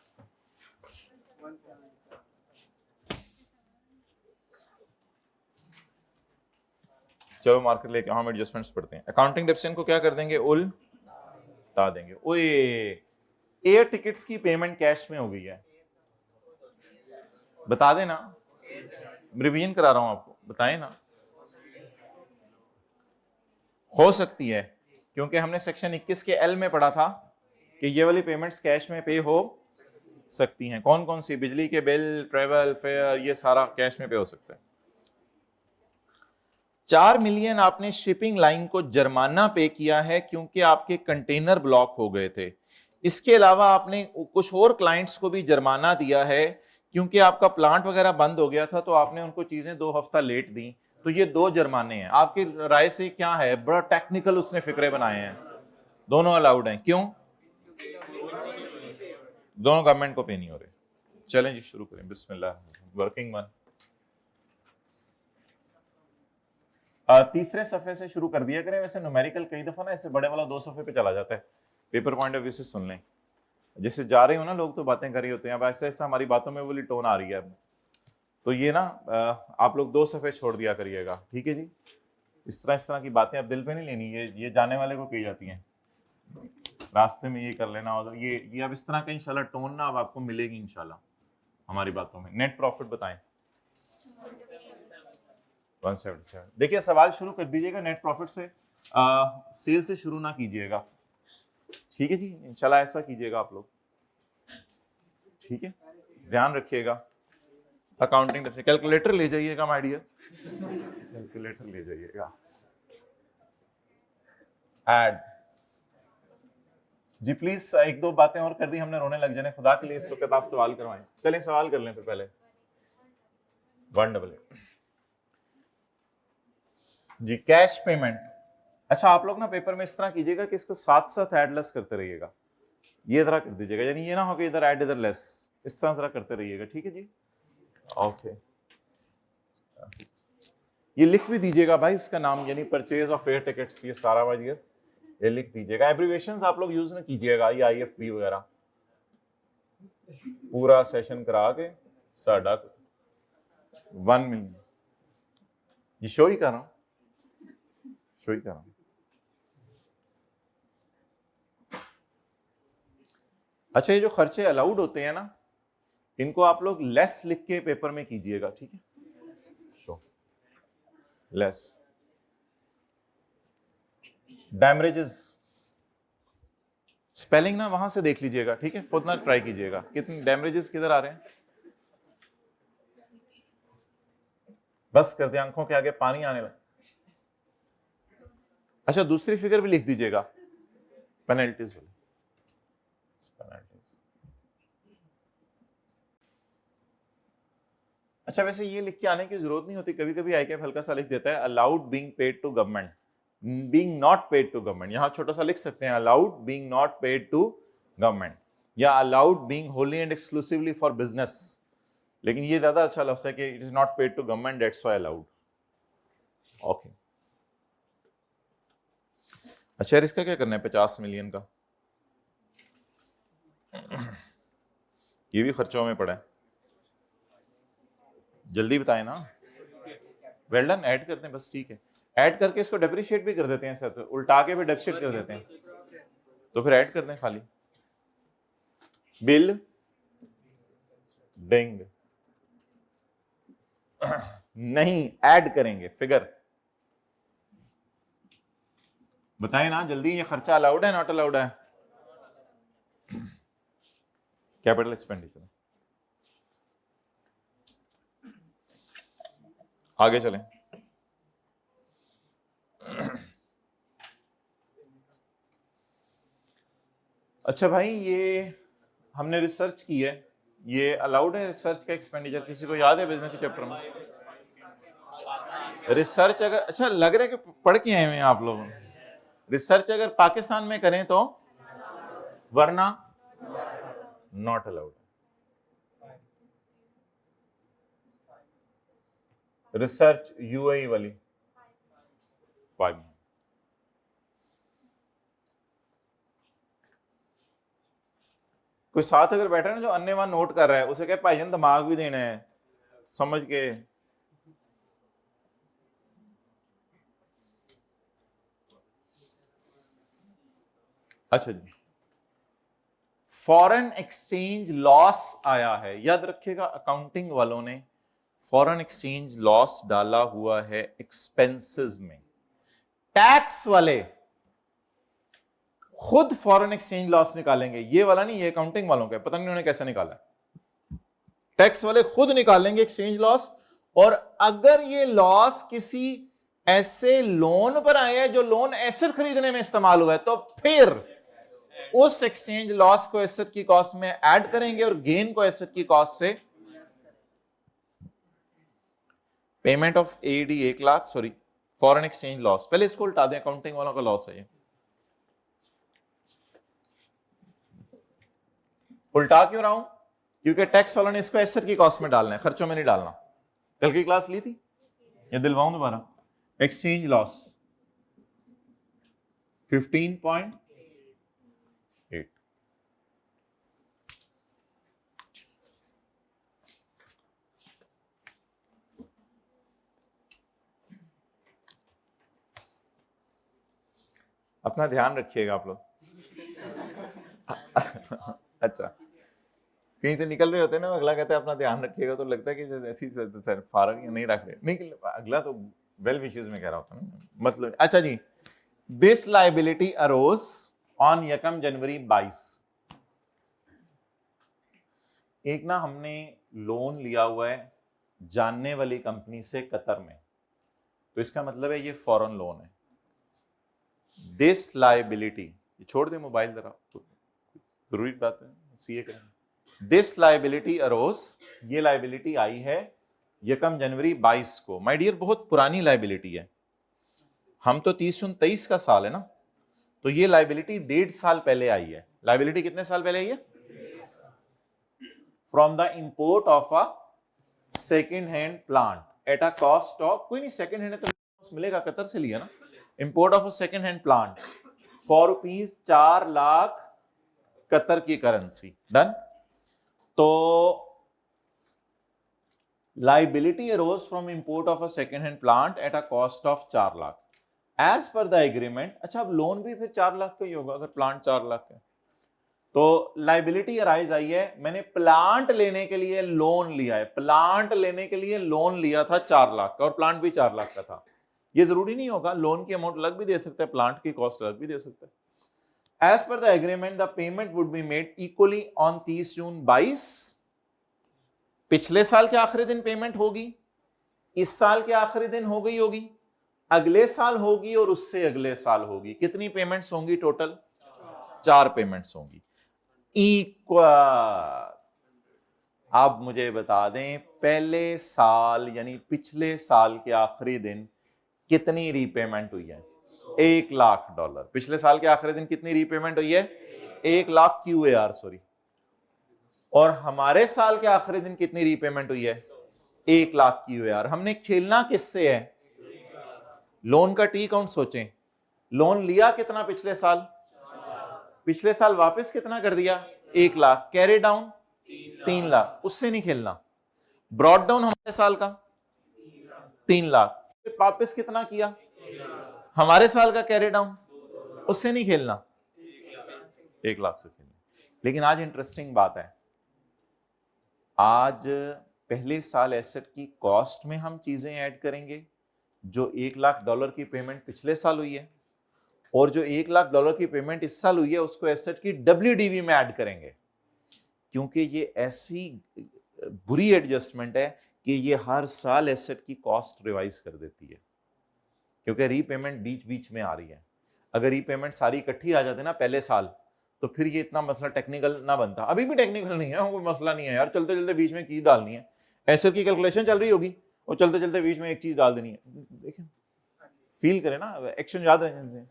चलो मार्केट लेके हम एडजस्टमेंट्स पढ़ते हैं। अकाउंटिंग डेप्सियन को क्या कर देंगे? उल्टा देंगे। ओए, एयर टिकट्स की पेमेंट कैश में हो गई है, बता देना, रिवीजन करा रहा हूं आपको, बताएं ना। हो सकती है, क्योंकि हमने सेक्शन 21 के एल में पढ़ा था कि ये वाली पेमेंट्स कैश में पे हो सकती हैं। कौन कौन सी? बिजली के बिल, ट्रेवल, फेयर, ये सारा कैश में पे हो सकता है। 4 मिलियन आपने शिपिंग लाइन को जुर्माना पे किया है क्योंकि आपके कंटेनर ब्लॉक हो गए थे। इसके अलावा आपने कुछ और क्लाइंट्स को भी जुर्माना दिया है क्योंकि आपका प्लांट वगैरह बंद हो गया था, तो आपने उनको चीजें 2 हफ्ता लेट दी। तो ये 2 जुर्माने हैं। आपकी राय से क्या है? बड़ा टेक्निकल उसने फिक्रे बनाए हैं। दोनों अलाउड हैं। क्यों? दोनों गवर्नमेंट को पे नहीं हो रहे। चलें जी शुरू करें, बिस्मिल्लाह। वर्किंग वन, तीसरे सफे से शुरू कर दिया करें। वैसे न्यूमेरिकल कई दफा ना ऐसे बड़े वाला 2 सफे पे चला जाता है, पेपर पॉइंट ऑफ व्यू से सुन लें। जैसे जा रहे हो ना लोग तो बातें कर रहे होते हैं, अब ऐसा ऐसा हमारी बातों में वाली टोन आ रही है, तो ये ना आप लोग 2 सफे छोड़ दिया करिएगा, ठीक है जी। इस तरह की बातें अब दिल पे नहीं लेनी, ये जाने वाले को कही जाती हैं, रास्ते में ये कर लेना होगा, ये अब इस तरह का इंशाल्लाह टोन ना अब आपको मिलेगी इंशाल्लाह हमारी बातों में। नेट प्रॉफिट बताएं। 177। देखिए सवाल शुरू कर दीजिएगा नेट प्रॉफिट से, सेल से शुरू ना कीजिएगा, ठीक है जी। इंशाल्लाह ऐसा कीजिएगा आप लोग। ठीक है, ध्यान रखिएगा। अकाउंटिंग कैलकुलेटर ले जाइएगा माय डियर, कैलकुलेटर ले जाइएगा। ऐड जी प्लीज, एक दो बातें और कर दी हमने, रोने लग जाने खुदा के लिए। इस वक्त आप सवाल करवाएं। चलें सवाल कर लें फिर पहले। 188 जी, कैश पेमेंट। अच्छा आप लोग ना पेपर में इस तरह कीजिएगा कि इसको साथ साथ ऐड लेस करते रहिएगा, ये तरह कर दीजिएगा, यानी ये ना हो कि इधर ऐड इधर लेस, इस तरह करते रहिएगा, ठीक है जी। ओके, ये लिख भी दीजिएगा भाई इसका नाम, यानी परचेज ऑफ एयर टिकट्स, ये सारा वाजिए ये लिख दीजिएगा। एब्रिविएशंस आप लोग यूज ना कीजिएगा, ये IFB वगैरह पूरा सेशन करा के साडा 1 मिलियन, ये शो ही कर रहा हूं, शो ही कर रहा हूं। अच्छा ये जो खर्चे अलाउड होते हैं ना, इनको आप लोग लेस लिख के पेपर में कीजिएगा, ठीक है। Show less. डैमरेजेस स्पेलिंग ना वहां से देख लीजिएगा, ठीक है, खुद ना ट्राई कीजिएगा। कितने डैमरेजेस किधर आ रहे हैं, बस कर दिया, आंखों के आगे पानी आने लगा। अच्छा दूसरी फिगर भी लिख दीजिएगा, पेनल्टीज वाली। अच्छा वैसे ये लिख के आने की जरूरत नहीं होती, कभी कभी ICAP हल्का सा लिख देता है, allowed being paid to government, being not paid to government, यहां छोटा सा लिख सकते हैं allowed being not paid to government, या allowed being wholly and exclusively for business, लेकिन ये ज्यादा अच्छा लफ्ज है कि it is not paid to government, that's why allowed. Okay, अच्छा इसका क्या करना है 50 मिलियन का, ये भी खर्चों में पड़ा है, जल्दी बताएं ना। वेल डन, ऐड करते हैं बस, ठीक है, ऐड करके इसको डेप्रिशिएट भी कर देते हैं सर, उल्टा के भी डेप्रिशिएट कर देते हैं, तो फिर ऐड कर दें खाली। बिल डिंग नहीं, ऐड करेंगे फिगर, बताएं ना जल्दी, ये खर्चा अलाउड है नॉट अलाउड है? Capital expenditure. आगे चलें। अच्छा भाई ये हमने रिसर्च की है, ये अलाउड है रिसर्च का एक्सपेंडिचर, किसी को याद है बिजनेस के चैप्टर में रिसर्च अगर, अच्छा लग रहा है कि पढ़ के आए हैं आप लोग, रिसर्च अगर पाकिस्तान में करें तो, वरना नॉट अलाउड। रिसर्च UAE वाली 5, कोई साथ अगर बैठा है ना जो अन्य वहां नोट कर रहा है, उसे कहे भाईजान दिमाग भी देना है समझ के। अच्छा जी, फॉरेन एक्सचेंज लॉस आया है, याद रखिएगा अकाउंटिंग वालों ने फॉरेन एक्सचेंज लॉस डाला हुआ है एक्सपेंसेस में। टैक्स वाले खुद फॉरेन एक्सचेंज लॉस निकालेंगे, ये वाला नहीं, ये अकाउंटिंग वालों का, पता नहीं उन्होंने कैसे निकाला। टैक्स वाले खुद निकालेंगे एक्सचेंज लॉस, और अगर ये लॉस किसी ऐसे लोन पर आया है जो लोन एसेट खरीदने में इस्तेमाल हुआ है, तो फिर उस एक्सचेंज लॉस को एसेट की कॉस्ट में ऐड करेंगे और गेन को एसेट की कॉस्ट से। Payment of AED 1 lakh, sorry foreign exchange loss, पहले इसको उल्टा दें, अकाउंटिंग वालों का लॉस है ये, उल्टा क्यों रहा हूं, क्योंकि टैक्स वालों ने इसको एसेट की कॉस्ट में डालना है, खर्चों में नहीं डालना। कल की क्लास ली थी, ये दिलवाऊं दोबारा। एक्सचेंज लॉस 15.8, अपना ध्यान रखिएगा आप लोग। अच्छा कहीं से निकल रहे होते हैं ना, अगला कहता है अपना ध्यान रखिएगा, तो लगता है कि ऐसी सर फारग नहीं रख रहे, नहीं अगला तो वेल विशेस में कह रहा होता ना मतलब। अच्छा जी, दिस लायबिलिटी अरोज ऑन 1 जनवरी 22, एक ना हमने लोन लिया हुआ है जानने वाली कंपनी से कतर में, तो इसका मतलब है ये फॉरेन लोन है। दिस लायबिलिटी, छोड़ दे मोबाइल जरा, जरूरी बात है, सीए करेंगे। दिस लायबिलिटी अरोज, ये लायबिलिटी आई है यकम जनवरी 22 को। माय डियर बहुत पुरानी लायबिलिटी है, हम तो 30-23 का साल है ना, तो ये लायबिलिटी 1.5 साल पहले आई है। लायबिलिटी कितने साल पहले आई है? From the import of a second hand plant at a cost of, कोई नहीं सेकेंड हैंड तो मिलेगा, कतर से लिया ना, import of a second hand plant for rupees 4 lakh Qatar की करेंसी। डन। तो liability arose from import of a second hand plant at a cost of 4 lakh as per the agreement. अच्छा, अब लोन भी फिर 4 लाख का ही होगा अगर प्लांट 4 लाख है। तो लायबिलिटी अराइज आई है, मैंने प्लांट लेने के लिए लोन लिया है, प्लांट लेने के लिए लोन लिया था 4 लाख का, और प्लांट भी 4 लाख का था। ये जरूरी नहीं होगा, लोन की अमाउंट अलग भी दे सकता है, प्लांट की कॉस्ट अलग भी दे सकता है। As per the agreement the payment would be made equally on 30 June 22। पिछले साल के आखिरी दिन पेमेंट होगी, इस साल के आखिरी दिन हो गई होगी, अगले साल होगी और उससे अगले साल होगी। कितनी पेमेंट्स होंगी टोटल? 4 पेमेंट्स होंगी इक्वल। अब मुझे बता दें पहले साल यानी पिछले साल के आखिरी दिन कितनी रीपेमेंट हुई है? $1 लाख। पिछले साल के आखिरी दिन कितनी रीपेमेंट हुई है? 1 लाख QAR, सॉरी। और हमारे साल के आखिरी दिन कितनी रीपेमेंट हुई है? 1 लाख QAR। हमने खेलना किससे है? लोन का टी काउंट सोचें, लोन लिया कितना पिछले साल? पिछले साल वापस कितना कर दिया? 1 लाख। कैरी डाउन 3 लाख, उससे नहीं खेलना। ब्रॉड डाउन हमारे साल का 3 लाख, वापस कितना किया? हमारे साल का कैरी डाउन, उससे नहीं खेलना, 1 लाख से खेलना। लेकिन आज इंटरेस्टिंग बात है, आज पहले साल एसेट की कॉस्ट में हम चीजें ऐड करेंगे जो $1 लाख की पेमेंट पिछले साल हुई है, और जो $1 लाख की पेमेंट इस साल हुई है उसको एसेट की WDV में ऐड करेंगे। क्योंकि ये ऐसी बुरी एडजस्टमेंट है कि ये हर साल एसेट की कॉस्ट रिवाइज कर देती है, क्योंकि रीपेमेंट बीच बीच में आ रही है। अगर रीपेमेंट सारी इकट्ठी आ जाती ना पहले साल, तो फिर ये इतना मसला टेक्निकल ना बनता। अभी भी टेक्निकल नहीं है, कोई मसला नहीं है यार, चलते चलते बीच में की डालनी है, एसेट की कैलकुलेशन चल रही होगी और चलते चलते बीच में एक चीज डाल देनी है। देखें, फील करें ना, एक्शन याद रहे,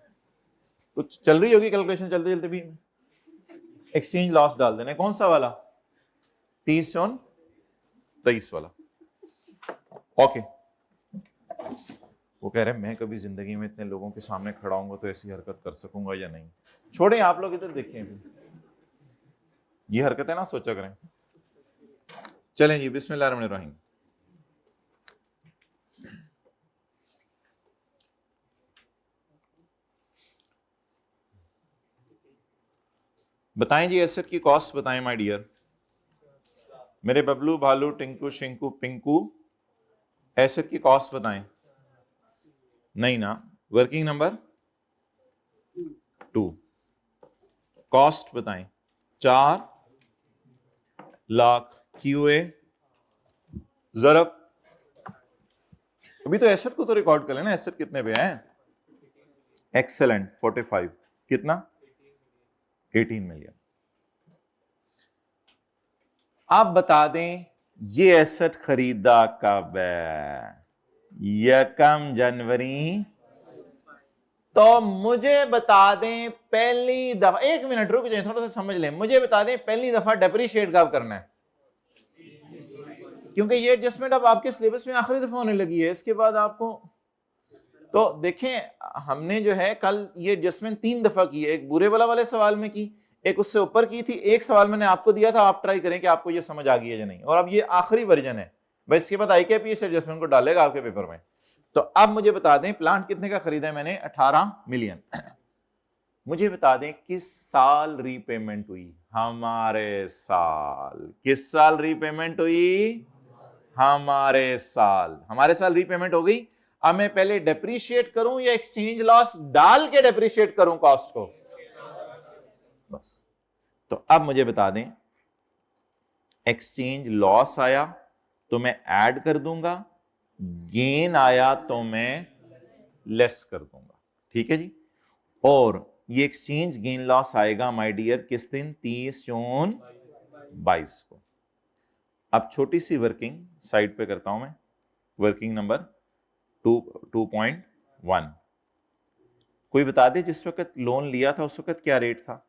तो चल रही होगी कैलकुलेशन चलते चलते भी एक्सचेंज लॉस डाल देना। कौन सा वाला? 30 जून 23 वाला। ओके। वो कह रहे हैं मैं कभी जिंदगी में इतने लोगों के सामने खड़ा हूंगा तो ऐसी हरकत कर सकूंगा या नहीं। छोड़ें, आप लोग इधर देखें, ये हरकतें ना सोचा करें। चलें जी, बिस्मिल्लाहिर्रहमानिर्रहीम। बताएं जी, एसेट की कॉस्ट बताएं माय डियर, मेरे बबलू भालू टिंकू शिंकू पिंकू, एसेट की कॉस्ट बताएं। नहीं ना, वर्किंग नंबर 2, कॉस्ट बताएं 4 लाख QA जरब। अभी तो एसेट को तो रिकॉर्ड कर लेना, एसेट कितने पे है? एक्सेलेंट, 45। कितना? 18 मिलियन। आप बता दें ये एसेट खरीदा कब है? 1 जनवरी। तो मुझे बता दें पहली दफा, 1 मिनट रुक जाए, थोड़ा सा समझ लें, मुझे बता दें पहली दफा डेप्रीशिएट कब करना है? क्योंकि ये एडजस्टमेंट अब आपके सिलेबस में आखिरी दफा होने लगी है, इसके बाद आपको, तो देखें हमने जो है कल ये एडजस्टमेंट 3 दफा की है। एक बुरे वाले सवाल में की, एक उससे ऊपर की थी, एक सवाल मैंने आपको दिया था, आप ट्राई करें कि आपको ये समझ आ गई है या नहीं। और अब ये आखिरी वर्जन है भाई, इसके बाद IKP एडजस्टमेंट को डालेगा आपके पेपर में। तो अब मुझे बता दें प्लांट कितने का खरीदा है मैंने? 18 मिलियन। मुझे बता दें किस साल रीपेमेंट हुई? हमारे साल। किस साल रीपेमेंट हुई? हमारे साल। हमारे साल रीपेमेंट हो गई। अब मैं पहले डेप्रीशिएट करूं या एक्सचेंज लॉस डाल के डेप्रीशिएट करूं कॉस्ट को? बस। तो अब मुझे बता दें एक्सचेंज लॉस आया तो मैं ऐड कर दूंगा, गेन आया तो मैं लेस कर दूंगा, ठीक है जी। और ये एक्सचेंज गेन लॉस आएगा माय डियर किस दिन, 30 जून 22 को। अब छोटी सी वर्किंग साइड पे करता हूं मैं, वर्किंग नंबर 2.1। कोई बता दे जिस वक्त लोन लिया था उस वक्त क्या रेट था?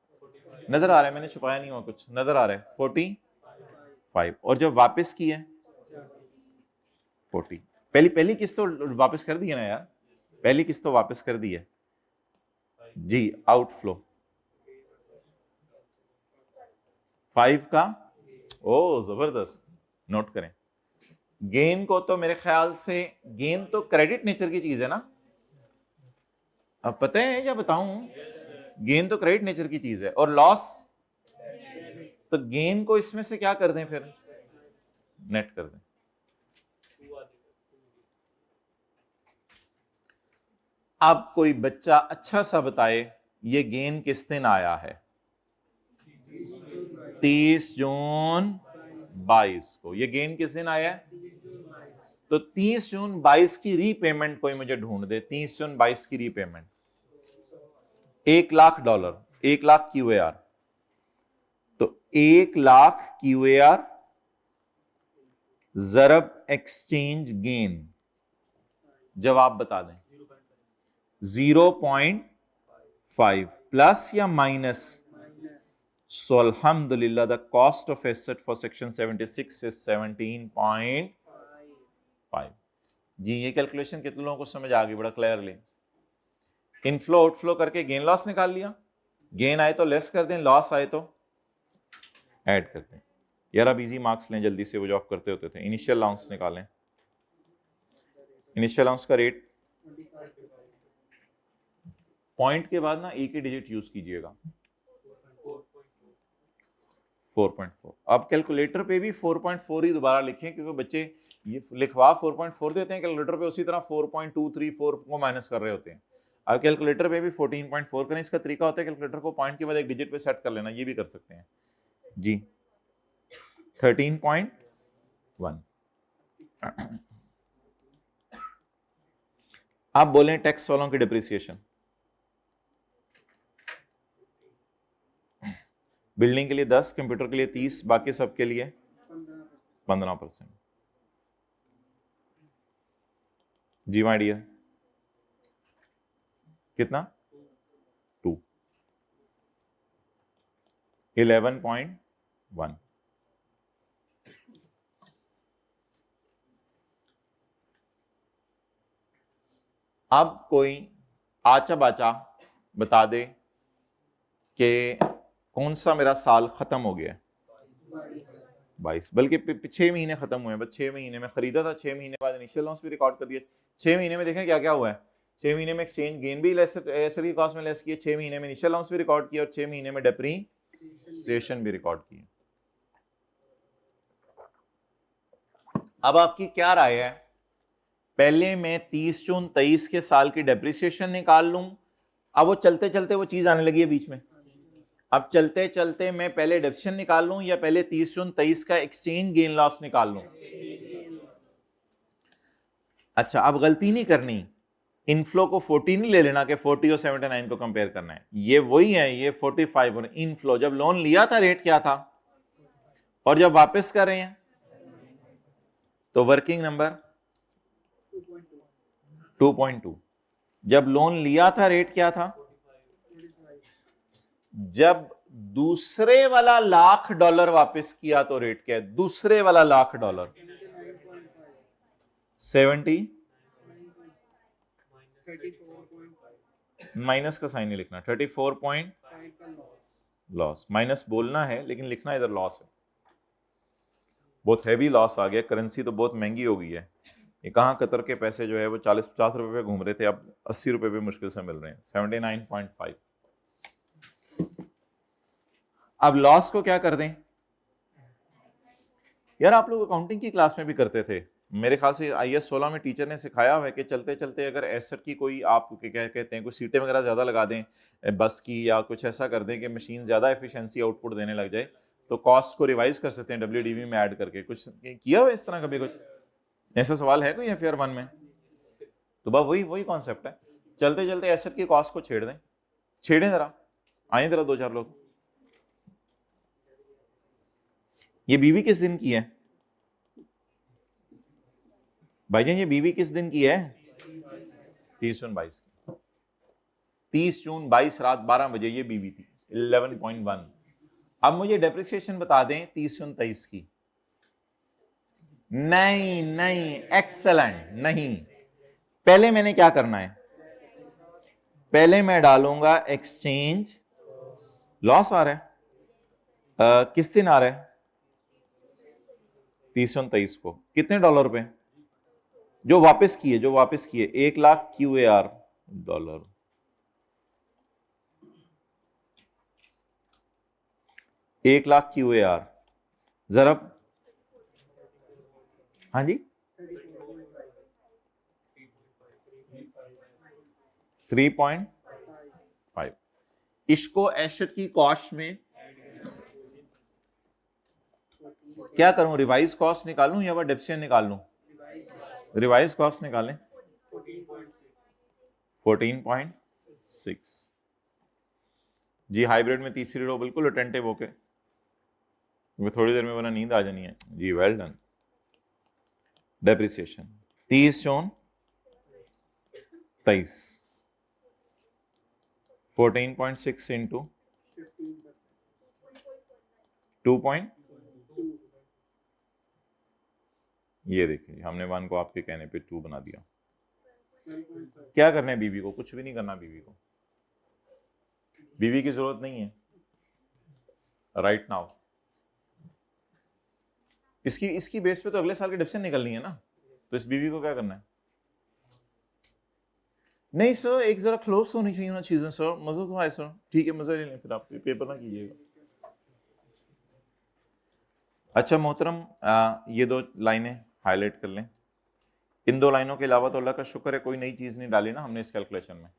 नजर आ रहा है, मैंने छुपाया नहीं हुआ कुछ, नजर आ रहा है 45। और जब वापस की है 40। पहली किस्त तो वापस कर दी है ना यार, पहली किस्त तो वापस कर दी है जी। आउटफ्लो 5 का, ओ जबरदस्त, नोट करें। गेन को तो मेरे ख्याल से, गेन तो क्रेडिट नेचर की चीज है ना, अब पता है या बताऊं? गेन तो क्रेडिट नेचर की चीज है, और लॉस तो गेन को इसमें से क्या कर दें फिर, नेट कर दें। अब कोई बच्चा अच्छा सा बताए ये गेन किस दिन आया है? 30 जून 22 को ये गेन किस दिन आया है? तो 30 जून 22 की रीपेमेंट कोई मुझे ढूंढ दे, 30 जून 22 की रीपेमेंट, $1,00,000, 1,00,000 QAR, तो 1,00,000 QAR जरब एक्सचेंज गेन, जवाब बता दें। 0.5 प्लस या माइनस? सो अल्हम्दुलिल्लाह the cost of asset for section 76 is 17.5 जी। ये कैलकुलेशन कितने लोगों को समझ आ गई बड़ा क्लियरली? इनफ्लो आउटफ्लो करके गेन लॉस निकाल लिया, गेन आए तो लेस कर दें, लॉस आए तो ऐड कर दें। यार अब इजी मार्क्स लें जल्दी से, वो जो आप करते होते थे। इनिशियल अलाउंस निकालें, इनिशियल अलाउंस का रेट, पॉइंट के बाद ना एक ही डिजिट यूज कीजिएगा, 4.4। अब कैलकुलेटर पे भी 4.4 ही दोबारा लिखें, क्योंकि बच्चे ये लिखवा 4.4 देते हैं कैलकुलेटर पे, उसी तरह 4.234 को माइनस कर रहे होते हैं। अब कैलकुलेटर पे भी 14.4 करें। इसका तरीका होता है कैलकुलेटर को पॉइंट के बाद एक डिजिट पे सेट कर लेना, ये भी कर सकते हैं जी। 13.1। आप बोलें टैक्स वालों की डिप्रिसिएशन, बिल्डिंग के लिए 10, कंप्यूटर के लिए 30, बाकी सब के लिए 15%। जी माय डियर, कितना? 2, 11.1। अब कोई आचा बाचा बता दे कि कौन सा मेरा साल खत्म हो गया है? 22, बल्कि 6 महीने खत्म हुए हैं बस। 6 महीने में खरीदा था, 6 महीने बाद इनिशियल लॉस भी रिकॉर्ड कर दिया। 6 महीने में देखें क्या क्या हुआ है। 6 महीने में एक्सचेंज गेन भी एसेट की कॉस्ट में लेस किए, 6 महीने में इनिशियल लॉस भी रिकॉर्ड किया, और 6 महीने में डेप्रीसिएशन भी रिकॉर्ड की। अब आपकी क्या राय है, पहले मैं 30 जून 23 के साल की डेप्रीसिएशन निकाल लूं? अब वो चलते चलते वो चीज आने लगी है बीच में, अब चलते चलते मैं पहले डेप्रिसिएशन निकाल लूं या पहले 30 जून 23 का एक्सचेंज गेन लॉस निकाल लूं? अच्छा, अब गलती नहीं करनी, इनफ्लो को 40 नहीं ले लेना कि 40 और 79 को कंपेयर करना है, ये वही है, ये 45। और इनफ्लो जब लोन लिया था रेट क्या था, और जब वापस कर रहे हैं तो वर्किंग नंबर 2.2। जब लोन लिया था रेट क्या था, जब दूसरे वाला $1,00,000 वापस किया तो रेट क्या है? दूसरे वाला $1,00,000 70, माइनस का साइन नहीं लिखना, 34 पॉइंट लॉस, माइनस बोलना है लेकिन लिखना इधर लॉस है। बहुत हैवी लॉस आ गया, करेंसी तो बहुत महंगी हो गई है। ये कहाँ कतर के पैसे जो है वो 40-50 रुपए पे घूम रहे थे, अब 80 रुपए पे मुश्किल से मिल रहे हैं। 79.5। अब लॉस को क्या कर दें यार, आप लोग अकाउंटिंग की क्लास में भी करते थे मेरे ख्याल से, IAS 16 में टीचर ने सिखाया हुआ है कि चलते चलते अगर एसेट की कोई आप क्या कहते हैं कोई सीटें वगैरह ज़्यादा लगा दें बस की, या कुछ ऐसा कर दें कि मशीन ज़्यादा एफिशिएंसी आउटपुट देने लग जाए, तो कॉस्ट को रिवाइज कर सकते हैं WDV में ऐड करके। कुछ किया हुआ इस तरह कभी कुछ ऐसा सवाल है कोई FR 1 में? तो बस वही कॉन्सेप्ट है। चलते चलते एसेट की कॉस्ट को छेड़ें जरा, आए जरा 2-4 लोग। ये बीवी किस दिन की है भाईजान? ये बीवी किस दिन की है? 30 जून 22 की। 30 जून 22 रात 12 बजे ये बीवी थी 11.1। अब मुझे डेप्रिसिएशन बता दें 30 जून 23 की। नहीं एक्सेलेंट नहीं। पहले मैंने क्या करना है? पहले मैं डालूंगा एक्सचेंज लॉस आ रहा है किस दिन आ रहा है? 30 जून 23 को। कितने डॉलर पे? जो वापस किए 1 लाख QAR डॉलर। $1,00,000 QAR जरा, हाँ जी 3.5। इसको एसेट की कॉस्ट में क्या करूं? रिवाइज कॉस्ट निकालूं या डेप्रिसिएशन निकाल लूं? रिवाइज कॉस्ट निकालें 14.6। जी हाइब्रिड में तीसरी रो बिल्कुल अटेंटिव होके, थोड़ी देर में वरना नींद आ जानी है जी। Well done. Depreciation 30 June 23 14.6 into 2 point, ये देखिए हमने 1 को आपके कहने पे 2 बना दिया। क्या करना है बीवी को? कुछ भी नहीं करना। बीवी की जरूरत नहीं है राइट नाउ। इसकी बेस पे तो अगले साल की डिप्शन निकलनी है ना, तो इस बीवी को क्या करना है? नहीं सर एक जरा क्लोज होनी चाहिए ना चीजें सर, मजा तो आए सर। ठीक है मजा ले लें, फिर आप पेपर ना कीजिएगा। अच्छा मोहतरम ये 2 लाइनें हाईलाइट कर लें। इन 2 लाइनों के अलावा तो अल्लाह का शुक्र है कोई नई चीज नहीं डाली ना हमने इस कैलकुलेशन में।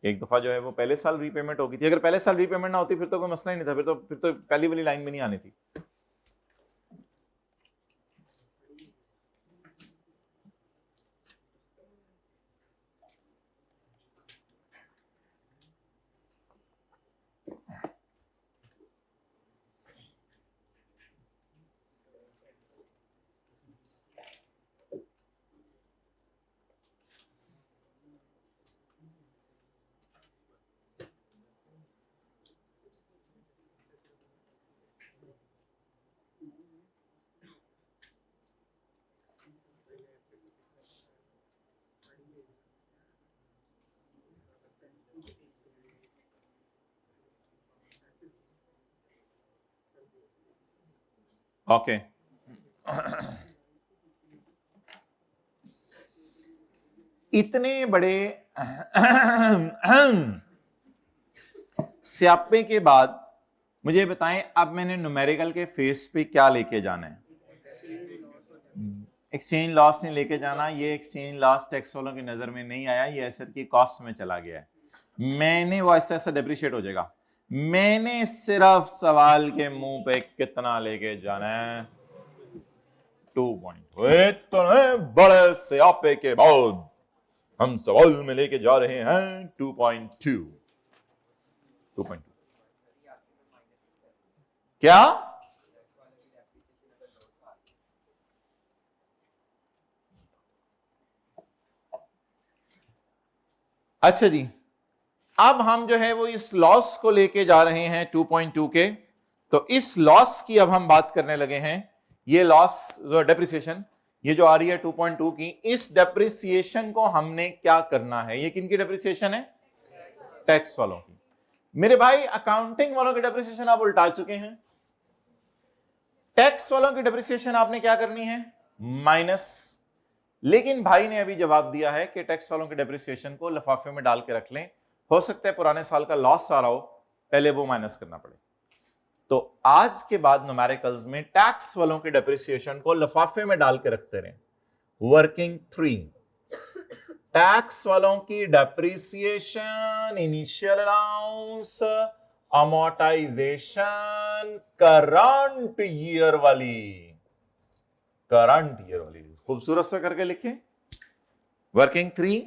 एक दफा जो है वो पहले साल रीपेमेंट होगी थी, अगर पहले साल रीपेमेंट ना होती फिर तो कोई मसला ही नहीं था, फिर तो पहली वाली लाइन में नहीं आनी थी। ओके इतने बड़े स्यापे के बाद मुझे बताएं अब मैंने न्यूमेरिकल के फेस पे क्या लेके जाना है? एक्सचेंज लॉस नहीं लेके जाना। ये एक्सचेंज लॉस टैक्स वालों की नजर में नहीं आया, ये एसेट की कॉस्ट में चला गया है। मैंने वो ऐसा ऐसा डेप्रिशिएट हो जाएगा। मैंने सिर्फ सवाल के मुंह पे कितना लेके जाना है? 2 पॉइंट। इतने बड़े स्यापे के बाद हम सवाल में लेके जा रहे हैं 2.2। क्या? अच्छा जी अब हम जो है वो इस लॉस को लेके जा रहे हैं 2.2 के। तो इस लॉस की अब हम बात करने लगे हैं। ये लॉस जो डेप्रिसिएशन ये जो आ रही है 2.2 की, इस डेप्रिसिएशन को हमने क्या करना है? ये किनकी डेप्रिसिएशन है? टैक्स वालों की। मेरे भाई अकाउंटिंग वालों की डेप्रिसिएशन आप उल्टा चुके हैं। टैक्स वालों की डेप्रिसिएशन आपने क्या करनी है? माइनस। लेकिन भाई ने अभी जवाब दिया है कि टैक्स वालों के डेप्रिसिएशन को लिफाफे में डाल के रख लें, हो सकता है पुराने साल का लॉस आ रहा हो, पहले वो माइनस करना पड़े। तो आज के बाद न्यूमेरिकल्स में टैक्स वालों के डेप्रिसिएशन को लिफाफे में डाल के रखते रहे। वर्किंग 3 टैक्स वालों की depreciation, initial allowance amortisation current year वाली, करंट ईयर वाली खूबसूरत सा करके लिखें। वर्किंग 3,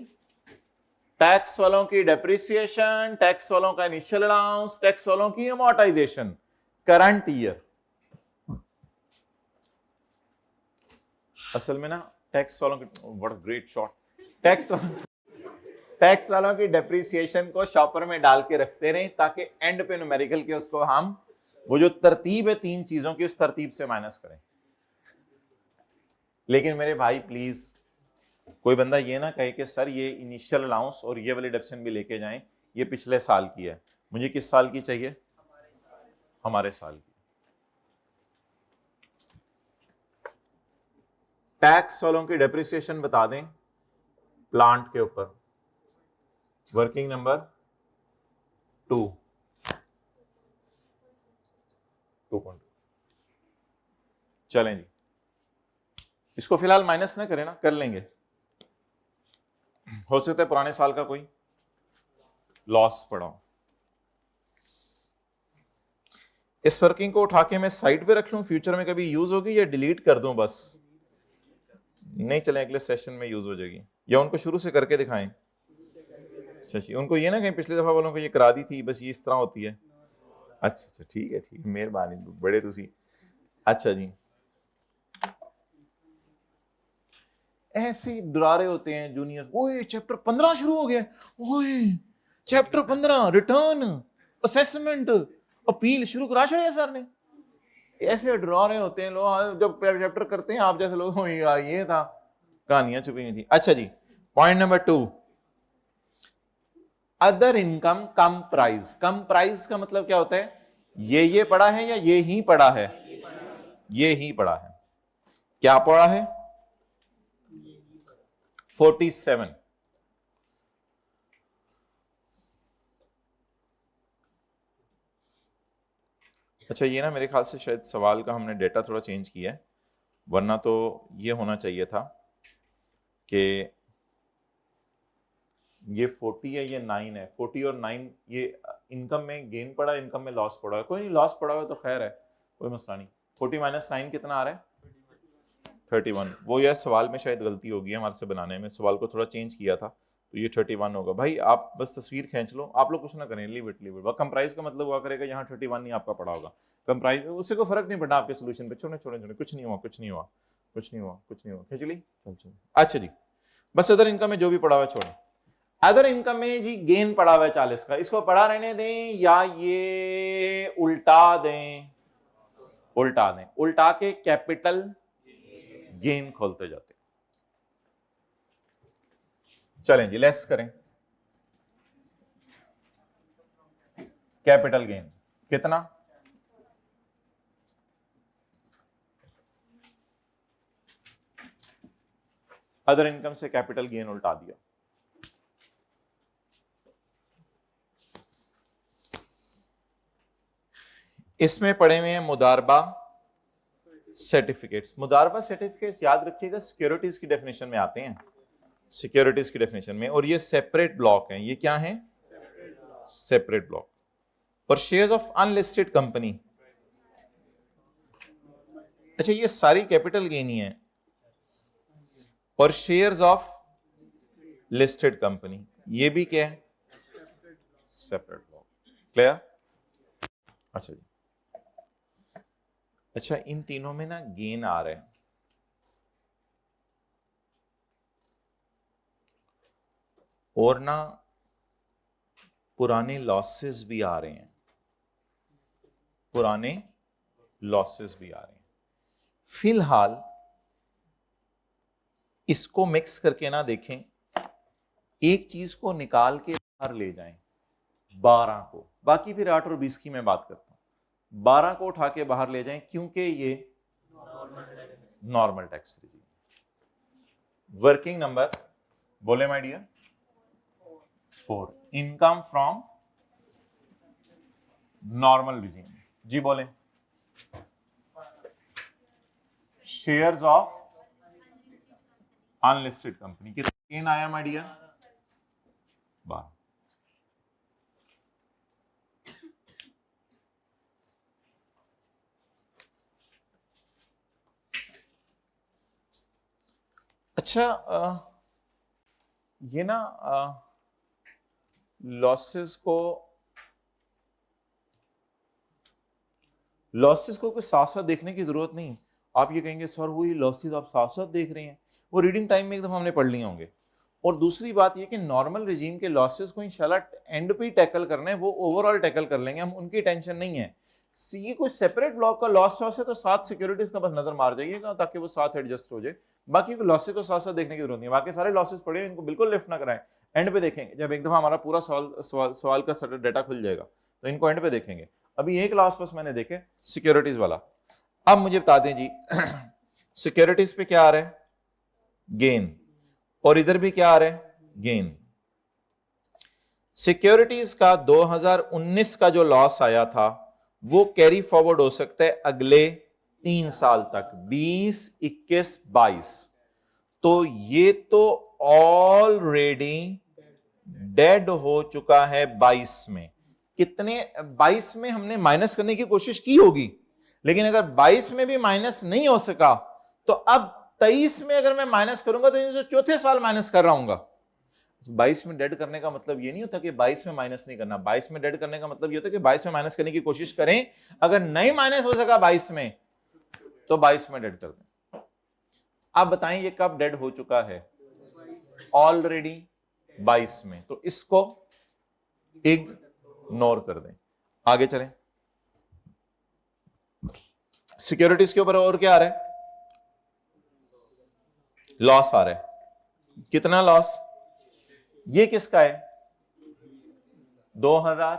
टैक्स वालों की डेप्रिसिएशन, टैक्स वालों का इनिशियल अलाउंस, टैक्स वालों की अमोर्टाइजेशन, करंट ईयर। असल में ना टैक्स वालों की, व्हाट ग्रेट शॉट, टैक्स वालों की डेप्रिसिएशन को शॉपर में डाल के रखते रहे ताकि एंड पे न्यूमेरिकल के उसको हम वो जो तरतीब है तीन चीजों की उस तरतीब से माइनस करें। लेकिन मेरे भाई प्लीज कोई बंदा ये ना कहे कि सर ये इनिशियल अलाउंस और ये वाली डिडक्शन भी लेके जाएं, ये पिछले साल की है, मुझे किस साल की चाहिए? हमारे साल की। टैक्स वालों की डेप्रिसिएशन बता दें प्लांट के ऊपर, वर्किंग नंबर 2, 2.2। चलें जी, इसको फिलहाल माइनस ना करें ना, कर लेंगे। हो सकता है पुराने साल का कोई लॉस पड़ा हो। इस वर्किंग को उठा के मैं साइड पे रख लूं, फ्यूचर में कभी यूज होगी, या डिलीट कर दूं बस? नहीं चले, अगले सेशन में यूज हो जाएगी, या उनको शुरू से करके दिखाएं। अच्छा, उनको ये ना कहीं पिछली दफा वालों को ये करा दी थी, बस ये इस तरह होती है। अच्छा ठीक है, मेहरबानी, बड़े तुसी। अच्छा जी, ऐसे डरा रहे होते हैं जूनियर, ओए चैप्टर 15 शुरू हो गया, ओए चैप्टर 15 रिटर्न असेसमेंट अपील शुरू करा छोड़े सर ने। ऐसे डरा रहे होते हैं लोग, जब चैप्टर करते हैं आप जैसे लोग, ये था, कहानियां छुपी हुई थी। अच्छा जी, पॉइंट नंबर 2, अदर इनकम कम प्राइस। कम प्राइस का मतलब क्या होता है? ये पढ़ा है या ये ही पढ़ा है? ये ही पढ़ा है। क्या पढ़ा है? 47। अच्छा, ये ना मेरे ख्याल से शायद सवाल का हमने डेटा थोड़ा चेंज किया है, वरना तो ये होना चाहिए था कि ये 40 है, ये 9 है, 40 और 9, ये इनकम में गेन पड़ा, इनकम में लॉस पड़ा है। कोई नहीं, लॉस पड़ा हुआ तो खैर है, कोई मसला नहीं। 40 माइनस 9 कितना आ रहा है? 31। वो यार सवाल में शायद गलती होगी हमारे से बनाने में, सवाल को थोड़ा चेंज किया था, तो ये 31 होगा। भाई आप बस तस्वीर खींच लो, आप लोग कुछ ना करें, लीव इट। कंप्राइज का मतलब हुआ करेगा यहाँ 31 नहीं आपका पड़ा होगा, कंप्राइज उससे कोई फर्क नहीं पड़ा आपके सोल्यूशन पे। छोड़े छोड़े छोड़े, कुछ नहीं हुआ, कुछ नहीं हुआ, कुछ नहीं हुआ, कुछ नहीं हुआ, खींच ली, चल चल। अच्छा जी, बस अदर इनकम में जो भी पड़ा हुआ छोड़े। अदर इनकम में जी गेन पड़ा हुआ है 40 का, इसको पड़ा रहने दें या ये उल्टा दें? उल्टा दें, उल्टा के कैपिटल गेन खोलते जाते। चलें जी, लेस करें। कैपिटल गेन कितना? अदर इनकम से कैपिटल गेन उल्टा दिया। इसमें पड़े हुए हैं मुदारबा सर्टिफिकेट्स। मुदारबा सर्टिफिकेट्स याद रखिएगा सिक्योरिटीज की डेफिनेशन में आते हैं, सिक्योरिटीज की डेफिनेशन में, और ये सेपरेट ब्लॉक हैं। ये क्या हैं? Separate block. और शेयर्स ऑफ अनलिस्टेड कंपनी, अच्छा ये सारी कैपिटल गेन ही है। और शेयर्स ऑफ लिस्टेड कंपनी, ये भी क्या है? Separate block. क्लियर? अच्छा जी, अच्छा इन तीनों में ना गेन आ रहा है, और ना पुराने लॉसेस भी आ रहे हैं, पुराने लॉसेस भी आ रहे हैं। फिलहाल इसको मिक्स करके ना देखें, एक चीज को निकाल के बाहर ले जाएं, 12 को, बाकी फिर 8 और 20 की मैं बात करता हूं। 12 को उठा के बाहर ले जाएं क्योंकि ये normal tax regime. Working number बोले my dear 4, income from normal regime. जी बोले, शेयर्स ऑफ अनलिस्टेड कंपनी, कितना गेन आया माय डियर? 12। अच्छा, ये ना लॉसेस को कोई साथ साथ देखने की जरूरत नहीं। आप ये कहेंगे सर वही लॉसेस आप साथ साथ देख रहे हैं, वो रीडिंग टाइम में एकदम हमने पढ़ लिए होंगे। और दूसरी बात ये कि नॉर्मल रिजीम के लॉसेस को इंशाल्लाह एंड पे ही टैकल करना है, वो ओवरऑल टैकल कर लेंगे हम, उनकी टेंशन नहीं है। ये कोई सेपरेट ब्लॉक का लॉस है तो साथ सिक्योरिटीज का बस नजर मार जाइएगा ताकि वो साथ एडजस्ट हो जाए। बाकी को लॉसेस को साथ साथ देखने की जरूरत नहीं है। बाकी सारे लॉसेस पड़े इनको बिल्कुल लिफ्ट ना कराएं, एंड पे देखेंगे जब एक दफा हमारा पूरा सवाल का सटर डाटा खुल जाएगा तो इनको एंड पे देखेंगे। अभी एक लॉस बस मैंने देखे सिक्योरिटीज वाला। अब मुझे बता दें जी सिक्योरिटीज पे क्या आ रहा है, गेन, और इधर भी क्या आ रहा है, गेन। सिक्योरिटीज का 2019 का जो लॉस आया था वो कैरी फॉरवर्ड हो सकता है अगले 3 साल तक, 20, 21, 22। तो ये तो ऑलरेडी डेड हो चुका है 22 में। कितने 22 में हमने माइनस करने की कोशिश की होगी, लेकिन अगर 22 में भी माइनस नहीं हो सका तो अब 23 में अगर मैं माइनस करूंगा तो ये जो चौथे साल माइनस कर रहा हूंगा। 22 में डेड करने का मतलब ये नहीं होता कि 22 में माइनस नहीं करना। 22 में डेड करने का मतलब ये होता है कि 22 में माइनस करने की कोशिश करें, अगर नहीं माइनस हो सका 22 में तो 22 में डेड कर दें। आप बताएं ये कब डेड हो चुका है, ऑलरेडी 22 में, तो इसको इग्नोर कर दें। आगे चलें, सिक्योरिटीज के ऊपर और क्या आ रहा है, लॉस आ रहा है। कितना लॉस, ये किसका है 2000,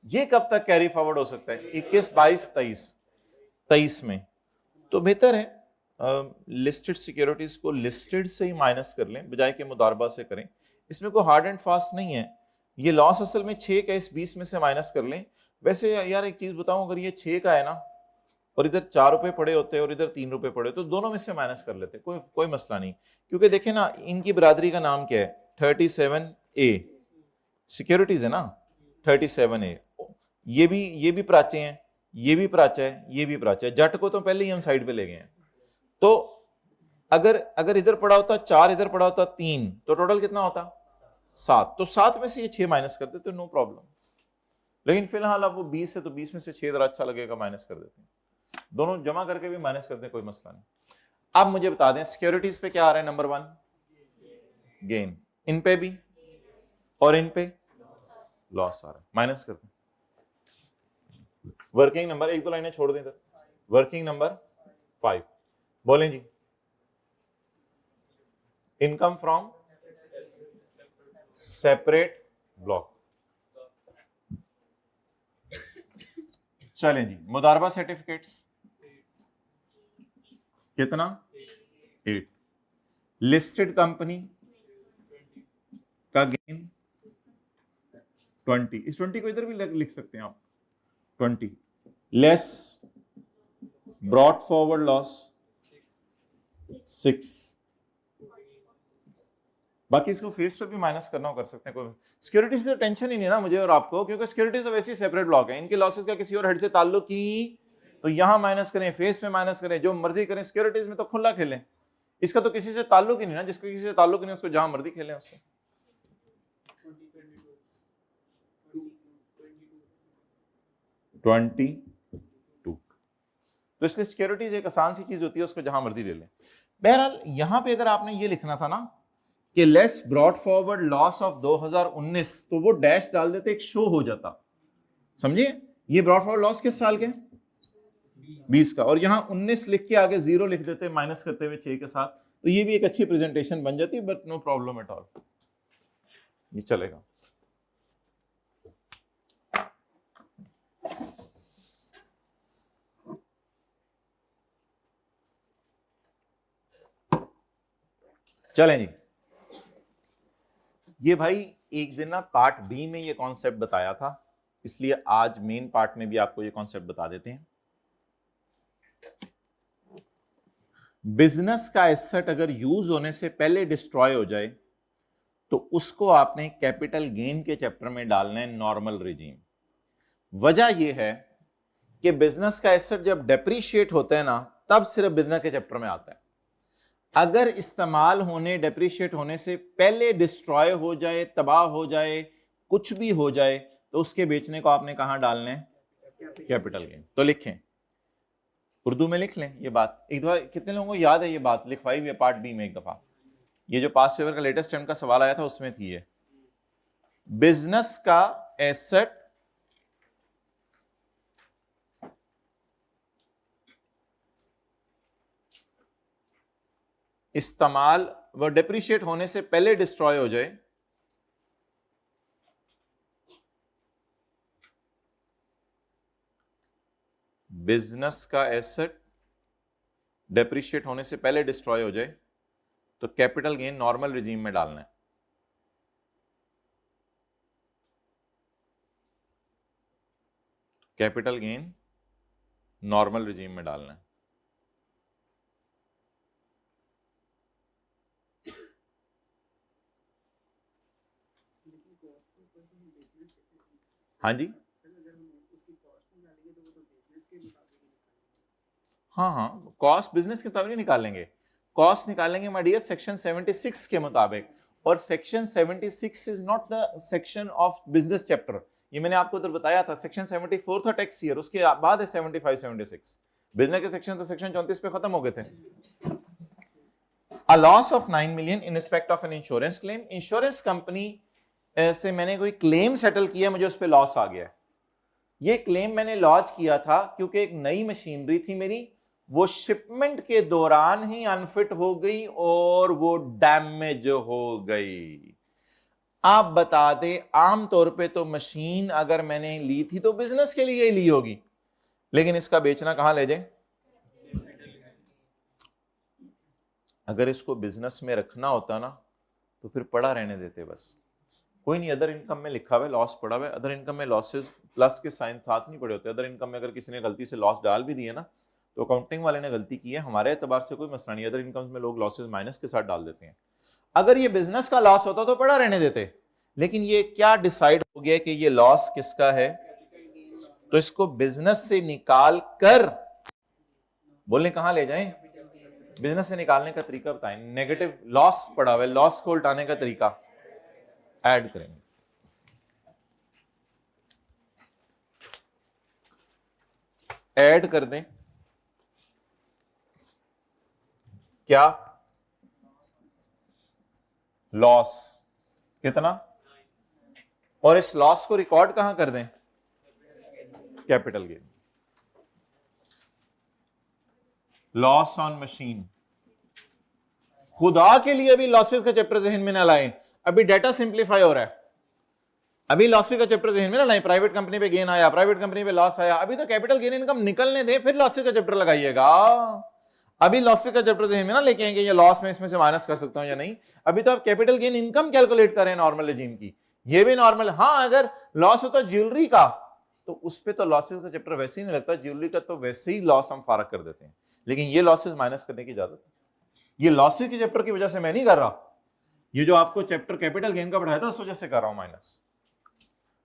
ये कब तक कैरी फॉरवर्ड हो सकता है 21, 22, 23 में। तो बेहतर है लिस्टेड सिक्योरिटीज को लिस्टेड से ही माइनस कर लें बजाय कि मुदारबा से करें। इसमें कोई हार्ड एंड फास्ट नहीं है। ये लॉस असल में 6 का, इस 20 में से माइनस कर लें। वैसे यार एक चीज बताऊं, अगर ये 6 का है ना और इधर 4 रुपए पड़े होते और इधर 3 रुपए पड़े तो दोनों में से माइनस कर लेते, कोई मसला नहीं। क्योंकि देखें ना इनकी बरादरी का नाम क्या है, 37A सिक्योरिटीज है ना, 37A। ये भी प्राच्य हैं, ये भी प्राच्य है, ये भी प्राच्य है। जट को तो पहले ही हम साइड पे ले गए हैं। तो अगर इधर पड़ा होता 4, इधर पड़ा होता 3, तो टोटल कितना होता 7। तो 7 में से ये 6 माइनस कर देते, नो प्रॉब्लम। लेकिन फिलहाल अब वो 20 है तो 20 में से 6 जरा अच्छा लगेगा, माइनस कर देते हैं। दोनों जमा करके भी माइनस करते हैं, कोई मसला नहीं। अब मुझे बता दें सिक्योरिटीज पे क्या आ रहा है, नंबर 1 गेन, इन पे भी और इन पे लॉस आ रहा है, माइनस करते हैं। वर्किंग नंबर, एक दो लाइनें छोड़ दें इधर, वर्किंग नंबर 5 बोलें जी, इनकम फ्रॉम सेपरेट ब्लॉक। चलें जी, मुदारबा सर्टिफिकेट्स कितना 8, लिस्टेड कंपनी का गेन 20, इस 20 को इधर भी लिख सकते हैं आप 20, लेस ब्रॉट फॉरवर्ड लॉस 6। बाकी इसको फेस पे भी माइनस करना हो कर सकते हैं, कोई सिक्योरिटीज की तो टेंशन ही नहीं ना मुझे और आपको, क्योंकि सिक्योरिटीज तो वैसे ही सेपरेट ब्लॉक है, इनके लॉसेस का किसी और हेड से ताल्लुक ही, तो यहां माइनस करें, फेस में माइनस करें, जो मर्जी करें। सिक्योरिटीज में तो खुला खेलें, इसका तो किसी से ताल्लुक ही नहीं ना, जिसका किसी से ताल्लुक ही नहीं उसको जहां मर्जी खेलें उससे। 22, तो इसलिए सिक्योरिटीज एक आसान सी चीज होती है, उसको जहां मर्जी ले लें। बहरहाल यहां पे अगर आपने ये लिखना था ना कि less brought forward loss of 2019, तो वो डैश डाल देते, एक शो हो जाता, समझिए। ये ब्रॉट फॉरवर्ड लॉस किस साल के, 20 का, और यहां 19 लिख के आगे 0 लिख देते माइनस करते हुए 6 के साथ, तो ये भी एक अच्छी प्रेजेंटेशन बन जाती, but no problem at all, ये चलेगा। चलें जी, ये भाई एक दिन ना पार्ट बी में ये कॉन्सेप्ट बताया था, इसलिए आज मेन पार्ट में भी आपको ये कॉन्सेप्ट बता देते हैं। बिजनेस का एसेट अगर यूज होने से पहले डिस्ट्रॉय हो जाए तो उसको आपने कैपिटल गेन के चैप्टर में डालना है, नॉर्मल रिजीम। वजह यह है कि बिजनेस का एसेट जब डेप्रीशिएट होता है ना, तब सिर्फ बिजनेस के चैप्टर में आता है। अगर इस्तेमाल होने, डेप्रिशिएट होने से पहले डिस्ट्रॉय हो जाए, तबाह हो जाए, कुछ भी हो जाए, तो उसके बेचने को आपने कहां डालना है? Capital gain. तो लिखें, उर्दू में लिख लें ये बात एक दफा। कितने लोगों को याद है ये बात? लिखवाई हुई है पार्ट बी में एक दफा। ये जो पास पेपर का लेटेस्ट टर्म का सवाल आया था उसमें थी ये। बिजनेस का एसेट इस्तेमाल व डिप्रिशिएट होने से पहले डिस्ट्रॉय हो जाए, बिजनेस का एसेट डेप्रिशिएट होने से पहले डिस्ट्रॉय हो जाए, तो कैपिटल गेन नॉर्मल रिजीम में डालना है। कैपिटल गेन नॉर्मल रिजीम में डालना है। हाँ जी, हाँ हाँ, कॉस्ट बिजनेस के मुताबिक निकालेंगे। कॉस्ट निकालेंगे माय डियर सेक्शन 76 के मुताबिक, और section 76 is not the section of business chapter. ये मैंने आपको उधर बताया था, सेक्शन 74 था टैक्स ईयर, उसके बाद है 75 76। बिजनेस के सेक्शन तो सेक्शन 34 पे खत्म हो गए थे। A loss of 9 million in respect of an insurance claim. Insurance company से मैंने कोई क्लेम सेटल किया, मुझे उस पर लॉस आ गया। ये क्लेम मैंने लॉन्च किया था क्योंकि एक नई मशीनरी थी मेरी, वो शिपमेंट के दौरान ही अनफिट हो गई और वो डैमेज हो गई। आप बता दे, आमतौर पे तो मशीन अगर मैंने ली थी तो बिजनेस के लिए ही ली होगी, लेकिन इसका बेचना कहां ले जाए? अगर इसको बिजनेस में रखना होता ना तो फिर पड़ा रहने देते बस। कोई नहीं, अदर इनकम में लिखा हुआ है लॉस पड़ा हुआ है, अदर इनकम में लॉसेस प्लस के साइन साथ नहीं पड़े होते। अदर इनकम में अगर किसी ने गलती से लॉस डाल भी दिए ना तो अकाउंटिंग वाले ने गलती की है, हमारे एतबार से कोई मसला नहीं। अदर इनकम में लोग लॉसेस माइनस के साथ डाल देते हैं। अगर ये बिजनेस का लॉस होता तो पड़ा रहने देते, लेकिन ये क्या डिसाइड हो गया कि ये लॉस किसका है, तो इसको बिजनेस से निकाल कर बोलने कहां ले जाएं? बिजनेस से निकालने का तरीका बताएं। नेगेटिव लॉस पड़ा हुआ है, लॉस को उल्टाने का तरीका ऐड करेंगे। ऐड कर दें क्या? लॉस कितना, और इस लॉस को रिकॉर्ड कहां कर दें? Capital gain. Loss on machine. खुदा के लिए अभी लॉसेस का चैप्टर जहन में ना लाएं, अभी डाटा सिंप्लीफाई हो रहा है। अभी लॉसेस का चैप्टर जहन में ना लाएं। प्राइवेट कंपनी पे गेन आया, प्राइवेट कंपनी पे लॉस आया, अभी तो कैपिटल गेन इनकम निकलने दे, फिर लॉसेस का चैप्टर लगाइएगा। अभी लॉसेस का चैप्टर जहन में ना लेके आएंगे, ये लॉस में इसमें से माइनस कर सकता हूं या नहीं। अभी तो आप कैपिटल गेन इनकम कैलकुलेट करें नॉर्मल रेजिम की, ये भी नॉर्मल। हाँ, अगर लॉस होता ज्वेलरी का तो उस पर तो लॉसेस का चैप्टर वैसे ही नहीं लगता, ज्वेलरी का तो वैसे ही लॉस हम फारग कर देते हैं, लेकिन ये लॉसेस माइनस करने की इजाजत है। ये लॉसेस के चैप्टर की वजह से मैं नहीं कर रहा, ये जो आपको चैप्टर कैपिटल गेन का पढ़ाया था उस वजह से कर रहा हूं माइनस।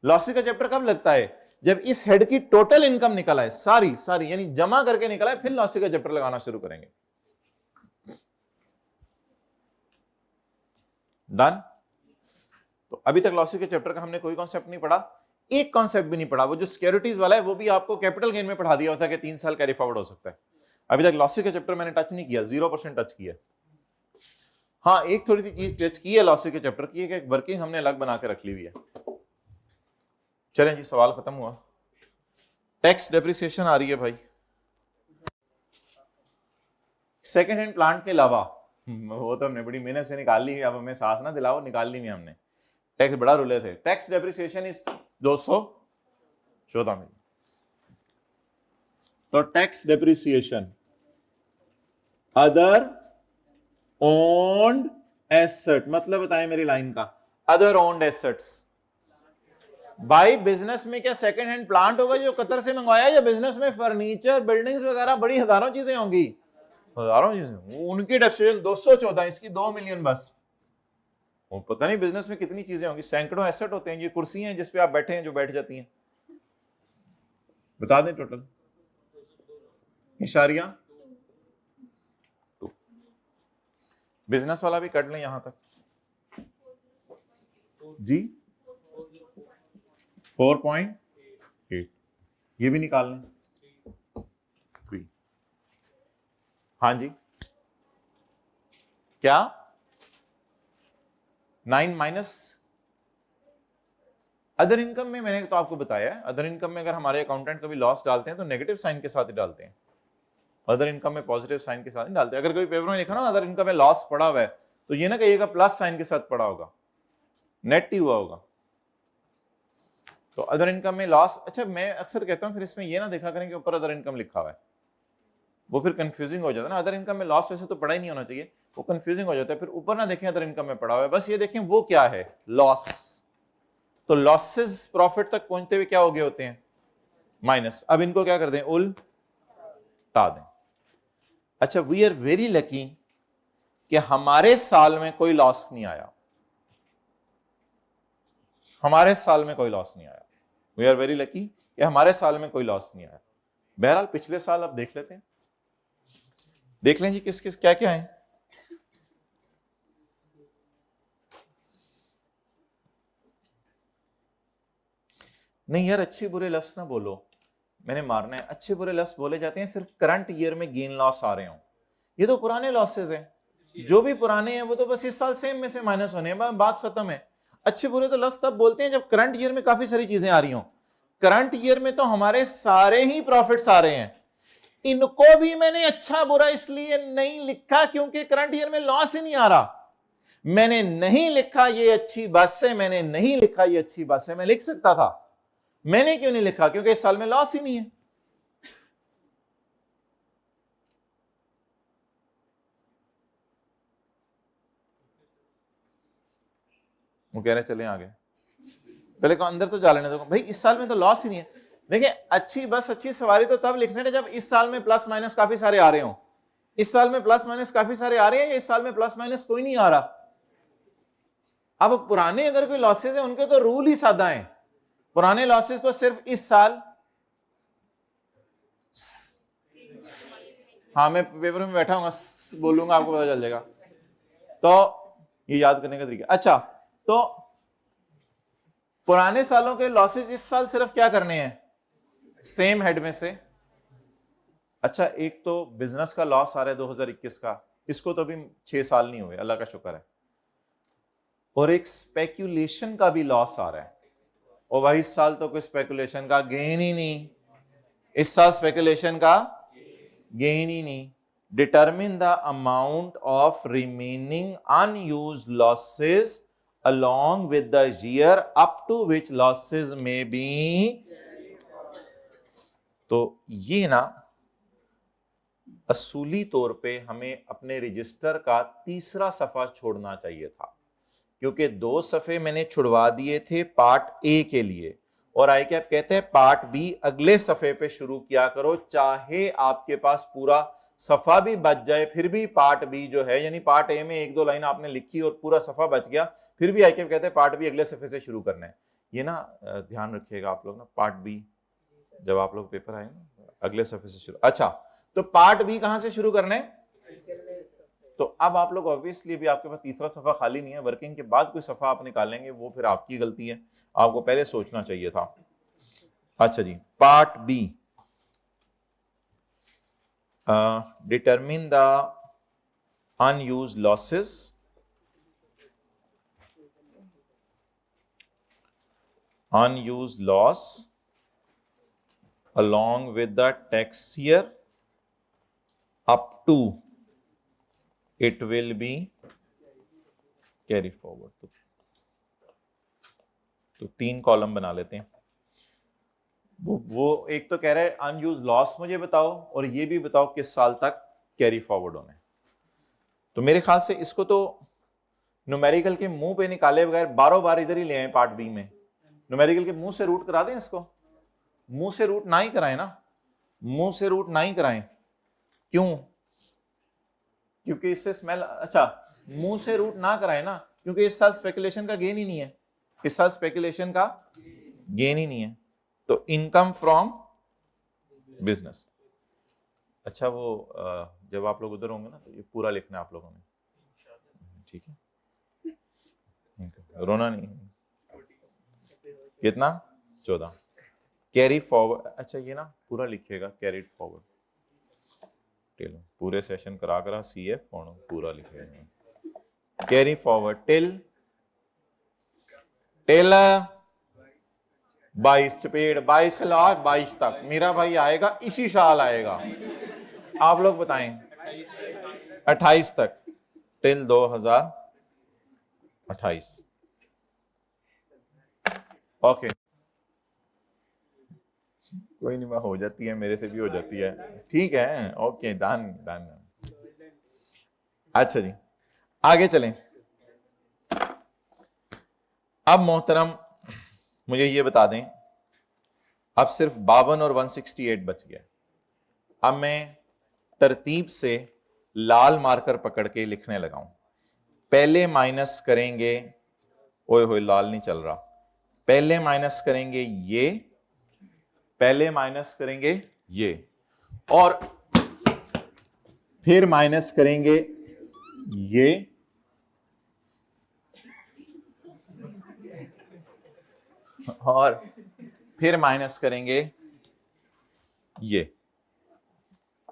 लॉसेस का चैप्टर कब लगता है? जब इस हेड की टोटल इनकम निकल आए, सारी सारी यानी जमा करके निकला है, फिर लॉसेस का चैप्टर लगाना शुरू करेंगे। डन। तो अभी तक लॉसेस के चैप्टर का हमने कोई कॉन्सेप्ट नहीं पढ़ा, एक कॉन्सेप्ट भी नहीं पढ़ा। वो जो सिक्योरिटीज वाला है वो भी आपको कैपिटल गेन में पढ़ा दिया होता है कि 3 साल कैरी फॉरवर्ड हो सकता है। अभी तक लॉसेस का चैप्टर मैंने टच नहीं किया, 0% टच किया। हाँ, एक थोड़ी सी चीज टच की है लॉसेस के चैप्टर की, एक वर्किंग हमने अलग बना के रख ली हुई है। चलें जी, सवाल खत्म हुआ। टैक्स डेप्रिसिएशन आ रही है भाई। सेकेंड हैंड प्लांट के अलावा वो तो हमने बड़ी मेहनत से निकाल ली है, अब हमें साथ ना दिलाओ, निकाल ली हमने। टैक्स बड़ा रूले थे। Tax depreciation is 214 million. तो tax depreciation other owned asset, मतलब बताएं मेरी लाइन का। अदर ओन्ड एसेट्स भाई, बिजनेस में क्या सेकंड हैंड प्लांट होगा जो कतर से मंगवाया, या बिजनेस में फर्नीचर, बिल्डिंग्स वगैरह बड़ी हजारों चीजें होंगी, हजारों चीजें। उनकी डेप्रिसिएशन 214, इसकी 2 मिलियन बस। वो पता नहीं बिजनेस में कितनी चीजें होंगी, सैकड़ों एसेट होते हैं। ये कुर्सी हैं जिसपे आप बैठे हैं, जो बैठ जाती हैं, बता दें टोटल इशारिया 2। बिजनेस वाला भी कट लें यहां तक जी, 4.8 ये भी निकाल लें 3। हाँ जी, क्या 9 माइनस अदर इनकम में मैंने तो आपको बताया है, अदर इनकम में अगर हमारे अकाउंटेंट कभी लॉस डालते हैं तो नेगेटिव साइन के साथ ही डालते हैं, अदर इनकम में पॉजिटिव साइन के साथ नहीं डालते। अगर कोई पेपर में लिखा ना अदर इनकम में लॉस पड़ा हुआ है तो ये ना कहिएगा प्लस साइन के साथ पड़ा होगा, नेट ही हुआ होगा। तो अदर इनकम में लॉस, अच्छा मैं अक्सर कहता हूं फिर इसमें ये ना देखा करें कि ऊपर अदर इनकम लिखा हुआ है, वो फिर कंफ्यूजिंग हो जाता है ना। अदर इनकम में लॉस वैसे तो पड़ा ही नहीं होना चाहिए, वो कंफ्यूजिंग हो जाता है। फिर ऊपर ना देखें अदर इनकम में पड़ा हुआ है, बस ये देखें वो क्या है, लॉस। तो लॉसेस प्रॉफिट तक पहुंचते हुए क्या हो गए होते हैं, माइनस। अब इनको क्या कर दें, उल्टा दें। अच्छा, वी आर वेरी लकी कि हमारे साल में कोई लॉस नहीं आया, हमारे साल में कोई लॉस नहीं आया। वी आर वेरी लकी कि हमारे साल में कोई लॉस नहीं आया। बहरहाल पिछले साल अब देख लेते हैं, देख लें जी किस किस क्या क्या है। नहीं यार, अच्छे बुरे लफ्ज ना बोलो, मैंने मारना है। अच्छे बुरे लफ्ज बोले जाते हैं सिर्फ करंट ईयर में गेन लॉस आ रहे हो, ये तो पुराने लॉसेज हैं, जो भी पुराने हैं वो तो बस इस साल सेम में से माइनस होने हैं, बात खत्म है। अच्छे बुरे तो लफ्ज तब बोलते हैं जब करंट ईयर में काफी सारी चीजें आ रही हो। करंट ईयर में तो हमारे सारे ही प्रॉफिट्स आ रहे हैं। इनको भी मैंने अच्छा बुरा इसलिए नहीं लिखा क्योंकि करंट ईयर में लॉस ही नहीं आ रहा। मैंने नहीं लिखा ये अच्छी बात से, मैंने नहीं लिखा ये अच्छी बात से, मैं लिख सकता था। मैंने क्यों नहीं लिखा, क्योंकि इस साल में लॉस ही नहीं है। वो कह रहे चले आगे, पहले को अंदर तो जा लेने दो भाई, इस साल में तो लॉस ही नहीं है। देखिए अच्छी बस अच्छी सवारी तो तब लिखने थे जब इस साल में प्लस माइनस काफी सारे आ रहे हो। इस साल में प्लस माइनस काफी सारे आ रहे हैं, इस साल में प्लस माइनस कोई नहीं आ रहा। अब पुराने अगर कोई लॉसेज है उनके तो रूल ही सादा है, पुराने लॉसेज को सिर्फ इस साल, हाँ मैं पेपर में बैठा हूँ बोलूंगा आपको पता चल जाएगा, तो ये याद करने का तरीका। अच्छा, तो पुराने सालों के लॉसेज इस साल सिर्फ क्या करने हैं, सेम हेड में से। अच्छा, एक तो बिजनेस का लॉस आ रहा है 2021 का, इसको तो अभी 6 साल नहीं हुए, अल्लाह का शुक्र है। और एक स्पेक्यूलेशन का भी लॉस आ रहा है, और वही इस साल तो कोई स्पेकुलेशन का गेन ही नहीं, इस साल स्पेकुलेशन का गेन ही नहीं। Determine the amount of remaining unused losses along with the year up to which losses may be। तो ये ना असूली तौर पे हमें अपने रजिस्टर का तीसरा सफा छोड़ना चाहिए था, क्योंकि 2 सफे मैंने छुड़वा दिए थे पार्ट ए के लिए, और आई कैप कहते हैं पार्ट बी अगले सफे पे शुरू किया करो, चाहे आपके पास पूरा सफा भी बच जाए फिर भी पार्ट बी जो है, यानी पार्ट ए में 1-2 लाइन आपने लिखी और पूरा सफा बच गया, फिर भी आई कैप कहते हैं पार्ट बी अगले सफे से शुरू करना है। ये ना ध्यान रखिएगा आप लोग ना, पार्ट बी जब आप लोग पेपर आए ना अगले सफे से शुरू। अच्छा, तो पार्ट बी कहां से शुरू करना है, तो अब आप लोग ऑब्वियसली भी आपके पास तीसरा सफा खाली नहीं है, वर्किंग के बाद कोई सफा आप निकालेंगे वो फिर आपकी गलती है, आपको पहले सोचना चाहिए था। अच्छा जी, part B, determine the unused losses unused loss along with the tax year up to it will be carry forward। तो 3 कॉलम बना लेते हैं। वो एक तो कह रहा है अनयूज्ड लॉस मुझे बताओ, और ये भी बताओ किस साल तक कैरी फॉरवर्ड होना है। तो मेरे ख्याल से इसको तो न्यूमेरिकल के मुंह पे निकाले बगैर बारों बार इधर ही ले आए पार्ट बी में, न्यूमेरिकल के मुंह से रूट करा दें इसको, मुंह से रूट ना ही कराएं ना, मुंह से रूट ना ही कराएं। क्यों, क्योंकि इससे स्मेल, अच्छा मुंह से रूट ना कराएं ना, क्योंकि इस साल स्पेकुलेशन का गेन ही नहीं है, इस साल स्पेकुलेशन का गेन ही नहीं है। तो इनकम फ्रॉम बिजनेस। अच्छा वो जब आप लोग उधर होंगे ना तो ये पूरा लिखना है आप लोगों ने, ठीक है, रोना नहीं। कितना? 14। कैरी फॉरवर्ड, अच्छा ये ना पूरा लिखिएगा, कैरीड फॉरवर्ड टिल, पूरे सेशन करा करा CF पूरा लिखिएगा। कैरी फॉरवर्ड टिल 22 चपेट 22 के लाख 22 तक। मेरा भाई आएगा इसी साल आएगा, आप लोग बताएं। 28 तक, टिल 2028। ओके कोई नहीं, हो जाती है, मेरे से भी हो जाती है, ठीक है, ओके डन डन। अच्छा जी आगे चलें। अब मोहतरम मुझे ये बता दें, अब सिर्फ 52 और 168 बच गया। अब मैं तरतीब से लाल मार्कर पकड़ के लिखने लगाऊं। पहले माइनस करेंगे, ओए होए लाल नहीं चल रहा, पहले माइनस करेंगे ये, पहले माइनस करेंगे ये, और फिर माइनस करेंगे ये, और फिर माइनस करेंगे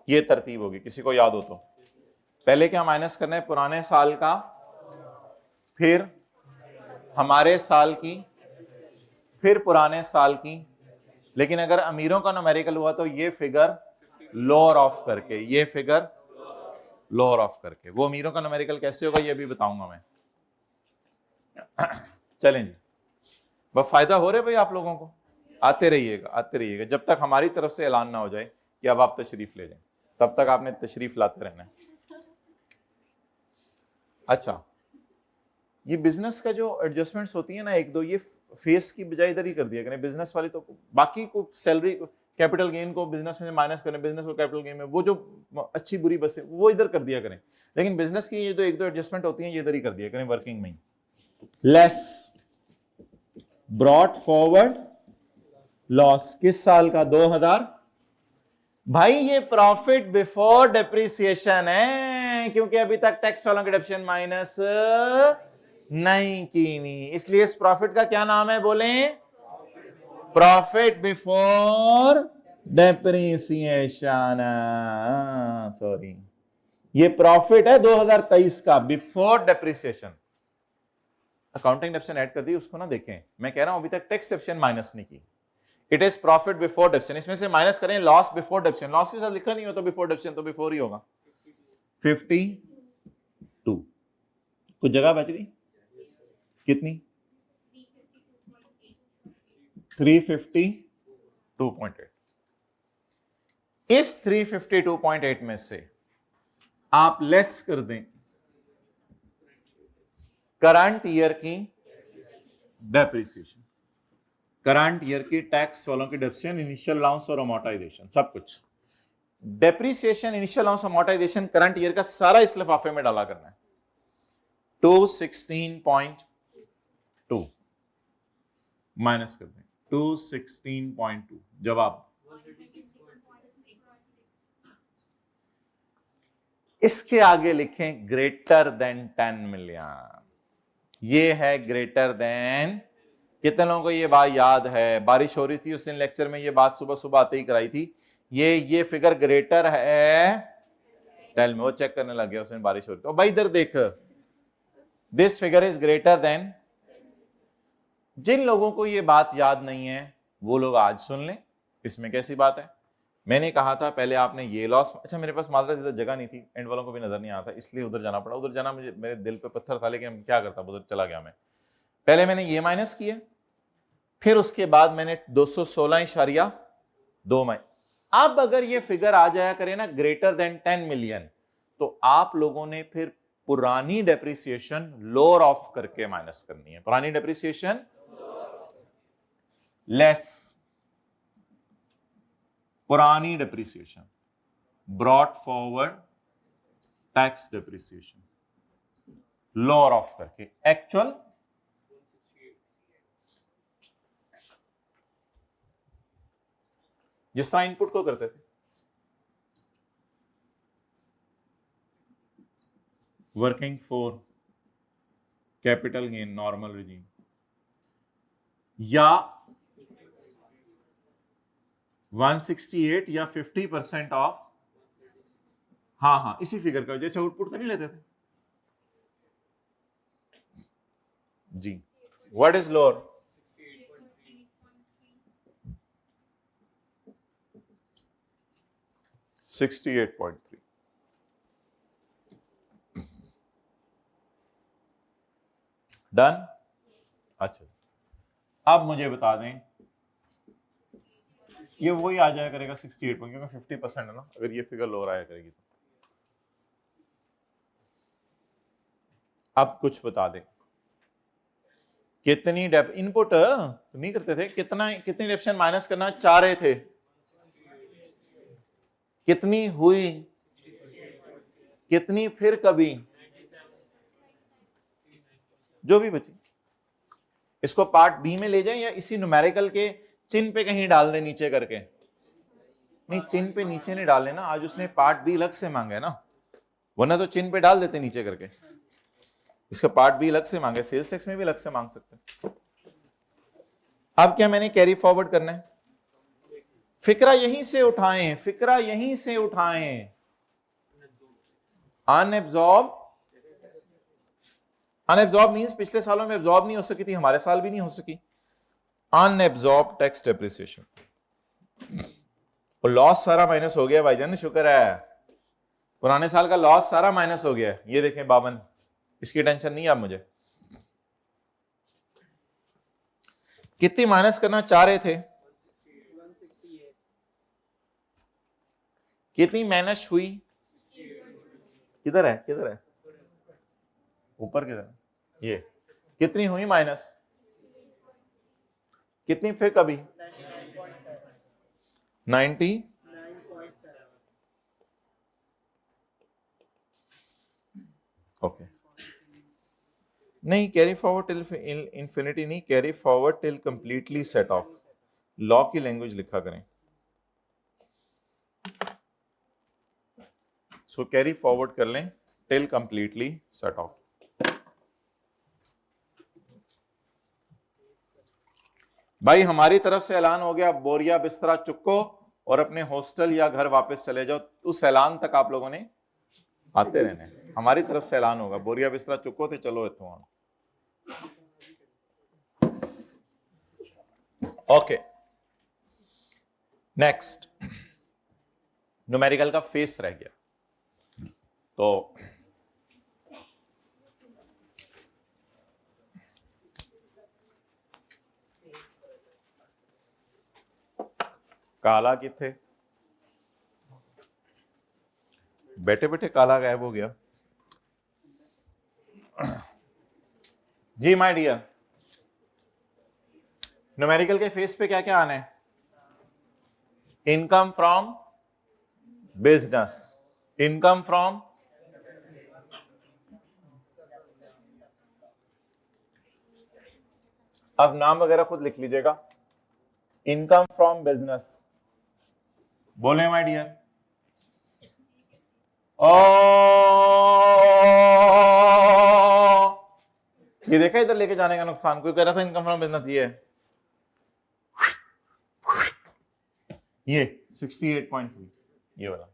ये तरतीब होगी। किसी को याद हो तो पहले क्या माइनस करना है? पुराने साल का, फिर हमारे साल की, फिर पुराने साल की। लेकिन अगर अमीरों का न्यूमेरिकल हुआ तो ये फिगर लोअर ऑफ करके, ये फिगर लोअर ऑफ करके। वो अमीरों का न्यूमेरिकल कैसे होगा ये भी बताऊंगा मैं। चलें जी, बस फायदा हो रहा है भाई आप लोगों को, आते रहिएगा जब तक हमारी तरफ से ऐलान ना हो जाए कि अब आप तशरीफ ले जाएं, तब तक आपने तशरीफ लाते रहना है। अच्छा ये बिजनेस का जो एडजस्टमेंट्स होती है ना एक दो, ये फेस की बजाय इधर ही कर दिया करें बिजनेस वाली, तो बाकी को सैलरी कैपिटल गेन को बिजनेस में माइनस करें, बिजनेस को कैपिटल गेन में, वो जो अच्छी बुरी बसें वो इधर कर दिया करें, लेकिन बिजनेस की ये जो एक दो एडजस्टमेंट होती हैं ये इधर ही कर दिया करें वर्किंग में। लेस ब्रॉट फॉरवर्ड लॉस किस साल का? 2000। भाई ये प्रॉफिट बिफोर डेप्रिसिएशन है, क्योंकि अभी तक टैक्स वालों की डिडक्शन माइनस नहीं की नहीं, इसलिए इस प्रॉफिट का क्या नाम है? बोले प्रॉफिट बिफोर डेप्रिसिएशन। सॉरी, ये प्रॉफिट है 2023 का before depreciation. Accounting deduction add कर दी उसको ना देखें, मैं कह रहा हूं अभी तक टैक्स डिडक्शन माइनस नहीं की। It is profit before deduction, इसमें से माइनस करें लॉस बिफोर डिडक्शन। लॉस के साथ लिखा नहीं हो तो बिफोर डिडक्शन तो बिफोर ही होगा। 52 कुछ जगह बच गई कितनी? 352.8। इस 352.8 में से आप लेस कर दें करंट ईयर की डेप्रिसिएशन, करंट ईयर की टैक्स वालों की डिडक्शन, इनिशियल अलाउंस और अमोर्टाइजेशन, सब कुछ। Depreciation, initial allowance, amortisation current year का सारा इस लिफाफे में डाला करना है। 216.2 माइनस कर दें 216.2, जवाब इसके आगे लिखें ग्रेटर देन 10 मिलियन। ये है ग्रेटर देन। कितने लोगों को ये बात याद है? बारिश हो रही थी उस दिन लेक्चर में, ये बात सुबह सुबह आते ही कराई थी। ये फिगर ग्रेटर है, टेल में वो चेक करने लग गया उस दिन बारिश हो रही थी। तो भाई इधर देख, this figure is greater than. जिन लोगों को ये बात याद नहीं है वो लोग आज सुन लें, इसमें कैसी बात है। मैंने कहा था पहले आपने ये लॉस, अच्छा मेरे पास माजरत इधर जगह नहीं थी, एंड वालों को भी नजर नहीं आता, इसलिए उधर जाना पड़ा। उधर जाना मुझे, मेरे दिल पे पत्थर था, लेकिन क्या करता, उधर चला गया मैं। पहले मैंने ये माइनस किया, फिर उसके बाद मैंने 216.2 में। अब अगर ये फिगर आ जाया करे ना ग्रेटर देन 10 मिलियन, तो आप लोगों ने फिर पुरानी डेप्रिसिएशन लोअर ऑफ करके माइनस करनी है। पुरानी डेप्रिसिएशन लेस पुरानी depreciation brought forward tax depreciation lower of करके एक्चुअल जिस तरह इनपुट को करते थे, working for capital gain normal regime, या 168 या 50% ऑफ, हाँ हाँ इसी फिगर का, जैसे आउटपुट का नहीं लेते थे जी। What is lower? 68.3। डन। अच्छा, अब मुझे बता दें, ये वही आ जाया करेगा 68 क्योंकि 50% है ना, अगर ये फिगर लोअर आया करेगी तो। अब कुछ बता दें, कितनी डेप इनपुट नहीं करते थे, कितनी डेप्शन माइनस करना चाह रहे थे, कितनी हुई, कितनी फिर कभी, जो भी बची। इसको पार्ट बी में ले जाएं या इसी न्यूमेरिकल के चिन्ह पे कहीं डाल दें नीचे करके? नहीं, चिन्ह पे नीचे नहीं डाले ना, आज उसने पार्ट बी अलग से मांगे ना, वरना तो चिन्ह पे डाल देते नीचे करके। इसका पार्ट बी अलग से मांगे, सेल्स टैक्स में भी अलग से मांग सकते। अब क्या मैंने कैरी फॉरवर्ड करना है, फिक्रा यहीं से उठाएं, फिक्रा यहीं से उठाएं। अनएब्जॉर्ब, अनएब्जॉर्ब मींस पिछले सालों में एब्जॉर्ब नहीं हो सकी थी, हमारे साल भी नहीं हो सकी। अनएब्जॉर्ब टैक्स डेप्रिसिएशन, लॉस सारा माइनस हो गया भाईजान, शुक्र है, पुराने साल का लॉस सारा माइनस हो गया। ये देखें 52, इसकी टेंशन नहीं है अब मुझे। कितनी माइनस करना चाह रहे थे, कितनी माइनस हुई, किधर है किधर है, ऊपर किधर है, ये कितनी हुई माइनस, कितनी फिर कभी 90, ओके नहीं, कैरी फॉरवर्ड टिल इंफिनिटी नहीं, carry forward till completely set of, law की लैंग्वेज लिखा करें। सो कैरी फॉरवर्ड कर लें टिल कंप्लीटली सेट ऑफ। भाई हमारी तरफ से ऐलान हो गया, बोरिया बिस्तरा चुक्को और अपने हॉस्टल या घर वापस चले जाओ। उस ऐलान तक आप लोगों ने आते रहने, हमारी तरफ से ऐलान होगा, बोरिया बिस्तरा चुक्को थे, चलो इतों। ओके, नेक्स्ट न्यूमेरिकल का फेस रह गया। तो काला किथे, बैठे बैठे काला गायब हो गया जी माय डियर। न्यूमेरिकल के फेस पे क्या क्या आना है, income from business, income from, अब नाम वगैरह खुद लिख लीजिएगा, इनकम फ्रॉम बिजनेस, बोले माय डियर। ओ ये देखा इधर लेके जाने का नुकसान, कोई कह रहा था इनकम फ्रॉम बिजनेस, ये 68.3, ये वाला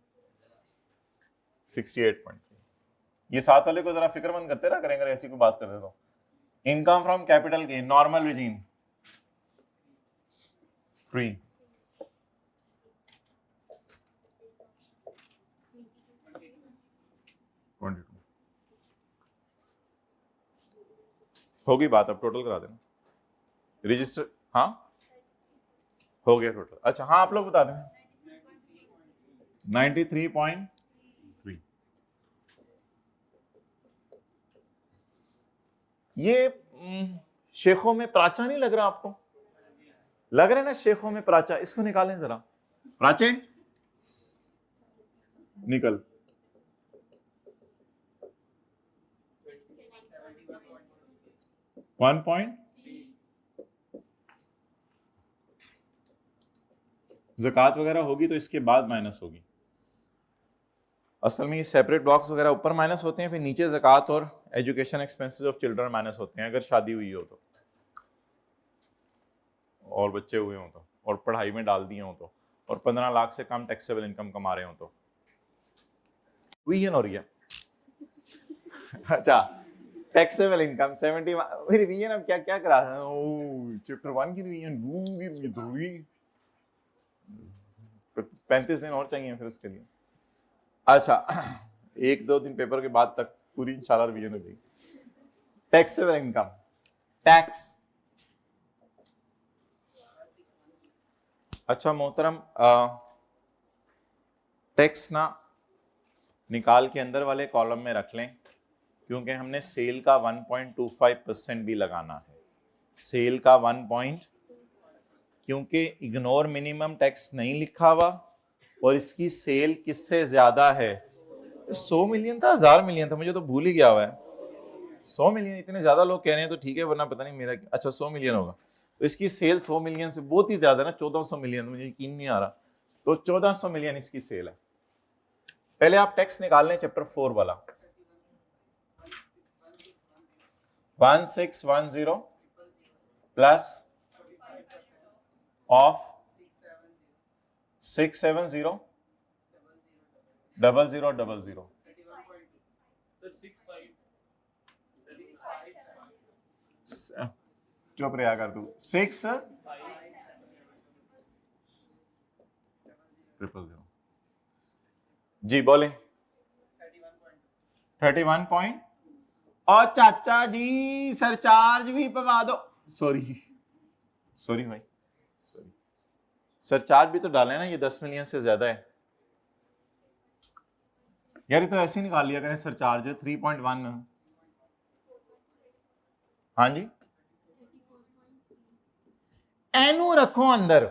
68.3, ये साथ वाले को जरा फिक्रमंद करते रहा करेंगे, ऐसी कोई बात कर दे तो। Income from capital gain normal regime 3, होगी बात, अब टोटल करा देना रजिस्टर, हाँ हो गया टोटल। अच्छा हाँ आप लोग बता दें 93.3। ये शेखों में प्राचा नहीं लग रहा आपको, लग रहा है ना शेखों में प्राचा, इसको निकालें जरा, प्राचे निकल, वन पॉइंट, ज़कात वगैरह होगी तो इसके बाद माइनस होगी। असल में ये सेपरेट ब्लॉक्स वगैरह ऊपर माइनस होते हैं, फिर नीचे ज़कात और education expenses of children minus होते हैं अगर शादी हुई हो तो, और बच्चे हुए हों तो, और पढ़ाई में डाल दिए हों तो, और 15 लाख से कम टैक्सेबल इनकम कमा रहे हो तो। रिवीजन हो रही है। अच्छा, टैक्सेबल इनकम 70, रिवीजन अब क्या क्या करा रहा हूं, चैप्टर 1 की रिवीजन, 2 की रिवीजन, 35 दिन और चाहिए फिर उसके लिए। अच्छा, 1-2 दिन पेपर के बाद तक पूरी इंशाल्लाह रिवीजन हो जाएगी। Taxable income, tax. अच्छा मोहतरम, टैक्स ना निकाल के अंदर वाले कॉलम में रख लें, क्योंकि हमने सेल का 1.25% भी लगाना है। सेल का 1 क्योंकि इग्नोर मिनिमम टैक्स नहीं लिखा हुआ, और इसकी सेल किससे ज्यादा है, 100 मिलियन था 1000 मिलियन था, मुझे तो भूल ही गया हुआ है। 100 मिलियन, इतने ज्यादा लोग कह रहे हैं तो ठीक है, वरना पता नहीं मेरा, अच्छा 100 मिलियन होगा। तो इसकी सेल 100 मिलियन से बहुत ही ज्यादा ना, 1400 मिलियन, मुझे यकीन नहीं आ रहा। तो 1400 मिलियन इसकी सेल है। पहले आप टैक्स निकाल लें चैप्टर 4 वाला, 1610 प्लस ऑफ 670 0000, चुप रहा कर तू, 600 जी बोले 31 पॉइंट, और चाचा जी सरचार्ज भी पवा दो, सॉरी भाई, सॉरी, सरचार्ज भी तो डाले ना, ये 10 मिलियन से ज्यादा है यार, ये तो ऐसे ही निकाल लिया करें सरचार्ज 3.1। हाँ जी, एनू रखो अंदर,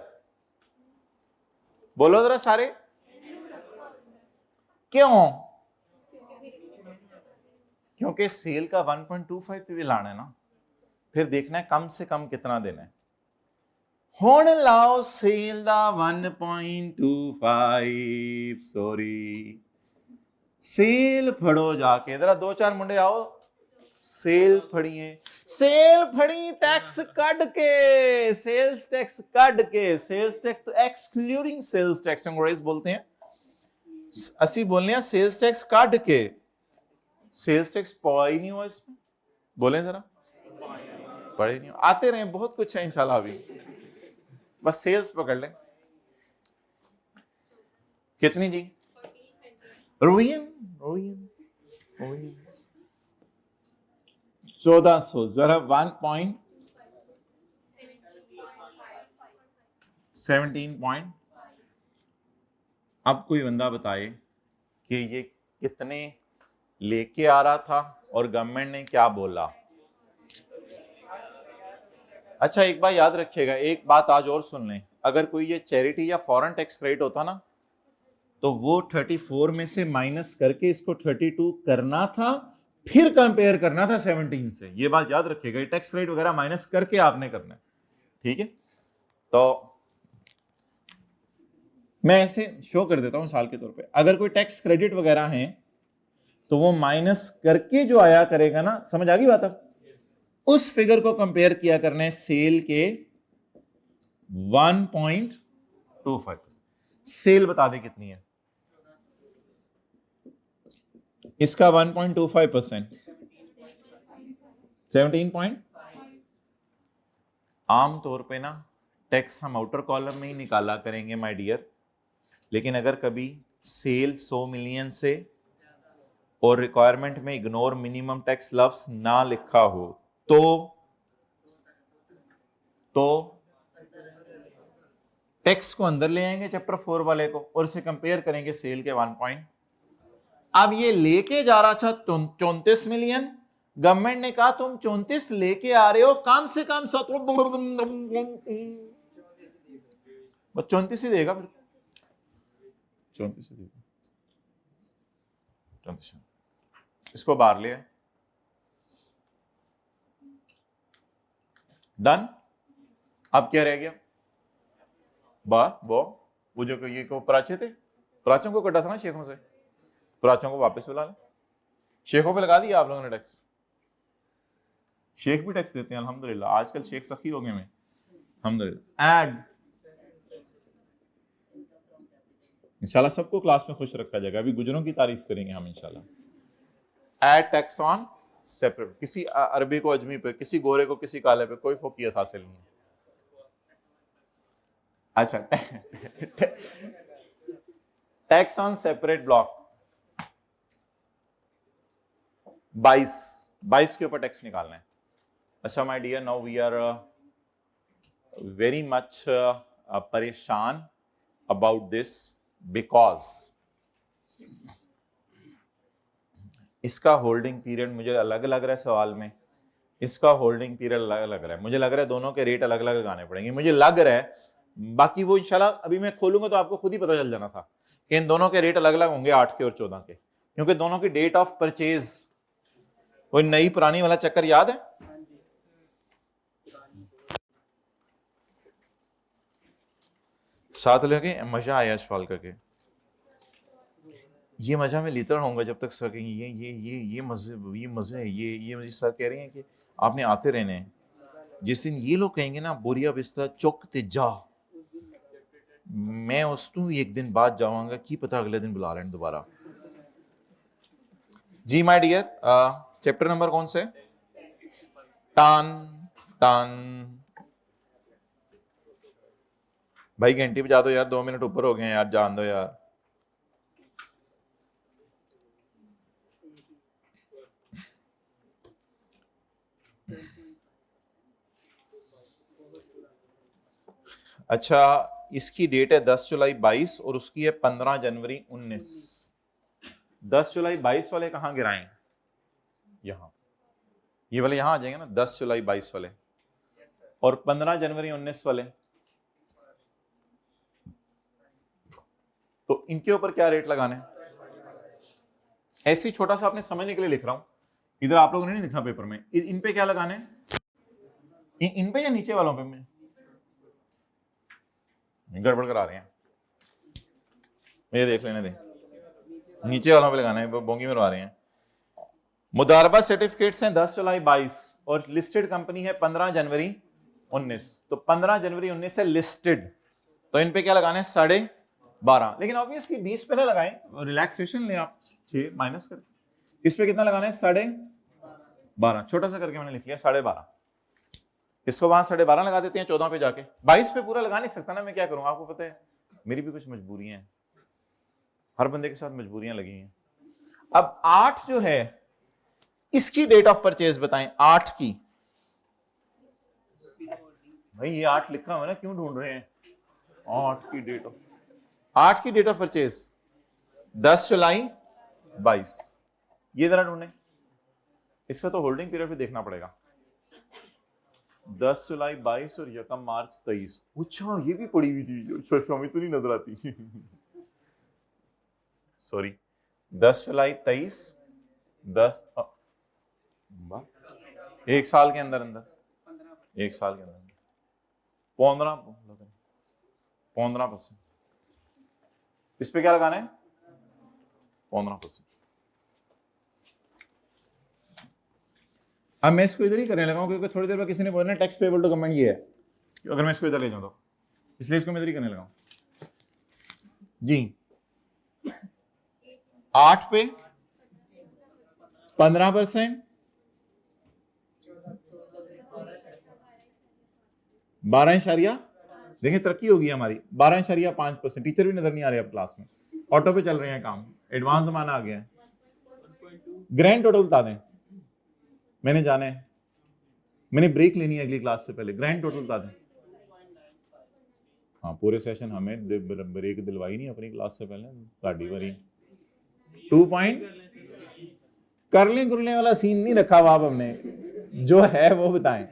बोलो जरा सारे, क्यों? क्योंकि सेल का 1.25 पे भी लाना है ना, फिर देखना है कम से कम कितना देना है। हुण लाओ सेल दा 1.25, सॉरी, सेल फड़ो जाके, जरा 2-4 मुंडे आओ, सेल फड़िए, सेल फड़ी टैक्स कट के, सेल्स टैक्स कट के, सेल्स टैक्स तो एक्सक्लूडिंग सेल्स टैक्स अंग्रेज बोलते हैं, असी बोलने हैं सेल्स टैक्स काट के। सेल्स टैक्स पढ़ा ही नहीं हुआ इसमें, बोले जरा, पढ़े नहीं, आते रहे, बहुत कुछ है इंशाल्लाह, अभी बस सेल्स पकड़ ले। कितनी जी, रोहियन 1400, जरा 1.17 पॉइंट। अब कोई बंदा बताए कि ये कितने लेके आ रहा था और गवर्नमेंट ने क्या बोला। अच्छा एक बात याद रखिएगा, एक बात आज और सुन लें, अगर कोई ये चैरिटी या फॉरेन टैक्स रेट होता ना, तो वो 34 में से माइनस करके इसको 32 करना था, फिर कंपेयर करना था 17 से। ये बात याद रखिएगा, ये टैक्स रेट वगैरह माइनस करके आपने करना है, ठीक है। तो मैं ऐसे शो कर देता हूं साल के तौर पे, अगर कोई टैक्स क्रेडिट वगैरह है तो वो माइनस करके जो आया करेगा ना, समझ आ गई बात, अब उस फिगर को कंपेयर किया करना है सेल के 1.25%। सेल बता दे कितनी है इसका, 1.25%, 17 पॉइंट। आमतौर पे ना टैक्स हम आउटर कॉलम में ही निकाला करेंगे माय डियर, लेकिन अगर कभी सेल 100 मिलियन से और रिक्वायरमेंट में इग्नोर मिनिमम टैक्स लफ्ज ना लिखा हो तो टैक्स को अंदर ले आएंगे चैप्टर 4 वाले को और इसे कंपेयर करेंगे सेल के 1 पॉइंट। अब ये लेके जा रहा था 34 मिलियन, गवर्नमेंट ने कहा तुम 34 लेके आ रहे हो, कम से कम 34 ही देगा, फिर 34 ही देगा, 34 इसको बाहर ले आए, डन। अब क्या रह गया, वो जो ये को प्राचे थे, प्राचों को कटा था ना शेखों से, प्राचों को वापस बुला ले, शेखों पे लगा दिया आप लोगों ने टैक्स, शेख भी टैक्स देते हैं अल्हम्दुलिल्लाह, आजकल शेख सखी हो गए हैं अल्हम्दुलिल्लाह। ऐड इंशाल्लाह सबको क्लास में खुश रखा जाएगा, अभी गुजरों की तारीफ करेंगे हम इंशाल्लाह। ऐड टैक्स ऑन सेपरेट, किसी अरबी को अजमी पे, किसी गोरे को किसी काले पे कोई फौकियत हासिल नहीं है। अच्छा, टैक्स ऑन सेपरेट ब्लॉक 22 के ऊपर टैक्स निकालना है। अच्छा my dear, now we are very much परेशान अबाउट दिस बिकॉज इसका होल्डिंग पीरियड मुझे अलग लग रहा है सवाल में, इसका होल्डिंग पीरियड अलग लग रहा है, मुझे लग रहा है दोनों के रेट अलग अलग लगाने पड़ेंगे, मुझे लग रहा है। बाकी वो इंशाल्लाह अभी मैं खोलूंगा तो आपको खुद ही पता चल जाना था कि इन दोनों के रेट अलग अलग होंगे 8 के और 14 के, क्योंकि दोनों की डेट ऑफ परचेज, कोई नई पुरानी वाला चक्कर याद है? साथ लगे मजा आया सवाल करके, ये मजा मैं लेता रहूंगा जब तक सर कहेंगे ये मजे है, ये मुझे सर कह रहे हैं कि आपने आते रहने हैं। जिस दिन ये लोग कहेंगे ना बोरिया बिस्तरा चौकते जा, मैं उस तू एक दिन बाद जाऊंगा, की पता अगले दिन बुला लें दोबारा। जी माय डियर, चैप्टर नंबर कौन से? टान टान। भाई घंटी बजा दो यार, 2 मिनट ऊपर हो गए यार, जान दो यार। अच्छा, इसकी डेट है 10 जुलाई 22 और उसकी है 15 जनवरी 19। 10 जुलाई 22 वाले कहां गिराएं? यहां, ये वाले यहां आ जाएंगे ना, 10 जुलाई 22 वाले, और 15 जनवरी 19 वाले, तो इनके ऊपर क्या रेट लगाने? ऐसे ही छोटा सा आपने समझने के लिए लिख रहा हूं, इधर आप लोगों ने नहीं लिखना पेपर में। इन पे क्या लगाने? इन पे या नीचे वालों पे? में गड़बड़ करा रहे हैं, ये देख लेने दें, नीचे वालों पे लगाना है, बोंगी मरवा रहे हैं। मुदारबा सर्टिफिकेट्स हैं 10 जुलाई 22 और लिस्टेड कंपनी है 15 जनवरी 19, तो 15 जनवरी 19 से लिस्टेड, तो इन पे क्या लगाना है? 12.5। लेकिन ऑब्वियसली 20 पे ना लगाएं, रिलैक्सेशन ले आप 6 माइनस कर, इस पे कितना लगाना है? 12.5, छोटा सा करके मैंने लिख लिया 12.5। इसको वहां 12.5 लगा देते हैं 14 पे जाके, 22 पे पूरा लगा नहीं सकता ना, मैं क्या करूं? आपको पता है मेरी भी कुछ मजबूरियां हैं, हर बंदे के साथ मजबूरियां लगी हैं। अब 8 जो है इसकी डेट ऑफ परचेज बताएं, 8 की। भाई ये 8 लिखा हुआ है ना, क्यों ढूंढ रहे हैं? 8 की डेट ऑफ परचेज 10 जुलाई 22, ये जरा ढूंढे। इसका तो होल्डिंग पीरियड भी देखना पड़ेगा, 10 जुलाई 22 और 1 मार्च 23। अच्छा ये भी पड़ी हुई थी, स्वामी तो नहीं नजर आती। सॉरी, 10 जुलाई 23, 10 एक साल के अंदर एक साल के अंदर 15%। इस पे क्या लगाना है? 15%। अब मैं इसको इधर ही करने लगा हूं क्योंकि थोड़ी देर बाद किसी ने बोलना टैक्स पेबल टू गवर्नमेंट ये है, अगर मैं इसको इधर ले जाऊं तो, इसलिए इसको मैं इधर ही करने लगा हूं जी। 8 पे 15%, 12, देखिए तरक्की होगी हमारी, 12.5%। टीचर भी नजर नहीं आ रहे अब क्लास में, ऑटो पे चल रहे हैं काम, एडवांस जमाना आ गया है। ग्रैंड टोटल बता दें, मैंने जाना है, मैंने ब्रेक लेनी है अगली क्लास से पहले, ग्रैंड टोटल बता दें। हाँ पूरे सेशन हमें ब्रेक दिलवाई नहीं अपनी क्लास से पहले, गाड़ी भरी 2 पॉइंट करने कुरने वाला सीन नहीं रखा हुआ अब हमने, जो है वो बताएं।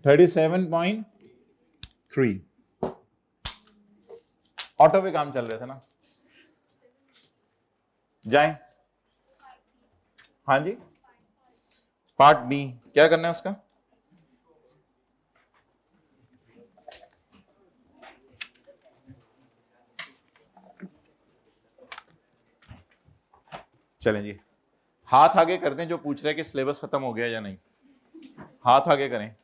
37.3 ऑटो पे काम चल रहे थे ना, जाएं। हाँ जी, पार्ट बी क्या करना है उसका? चलें जी, हाथ आगे कर दें जो पूछ रहे हैं कि सिलेबस खत्म हो गया या नहीं, हाथ आगे करें।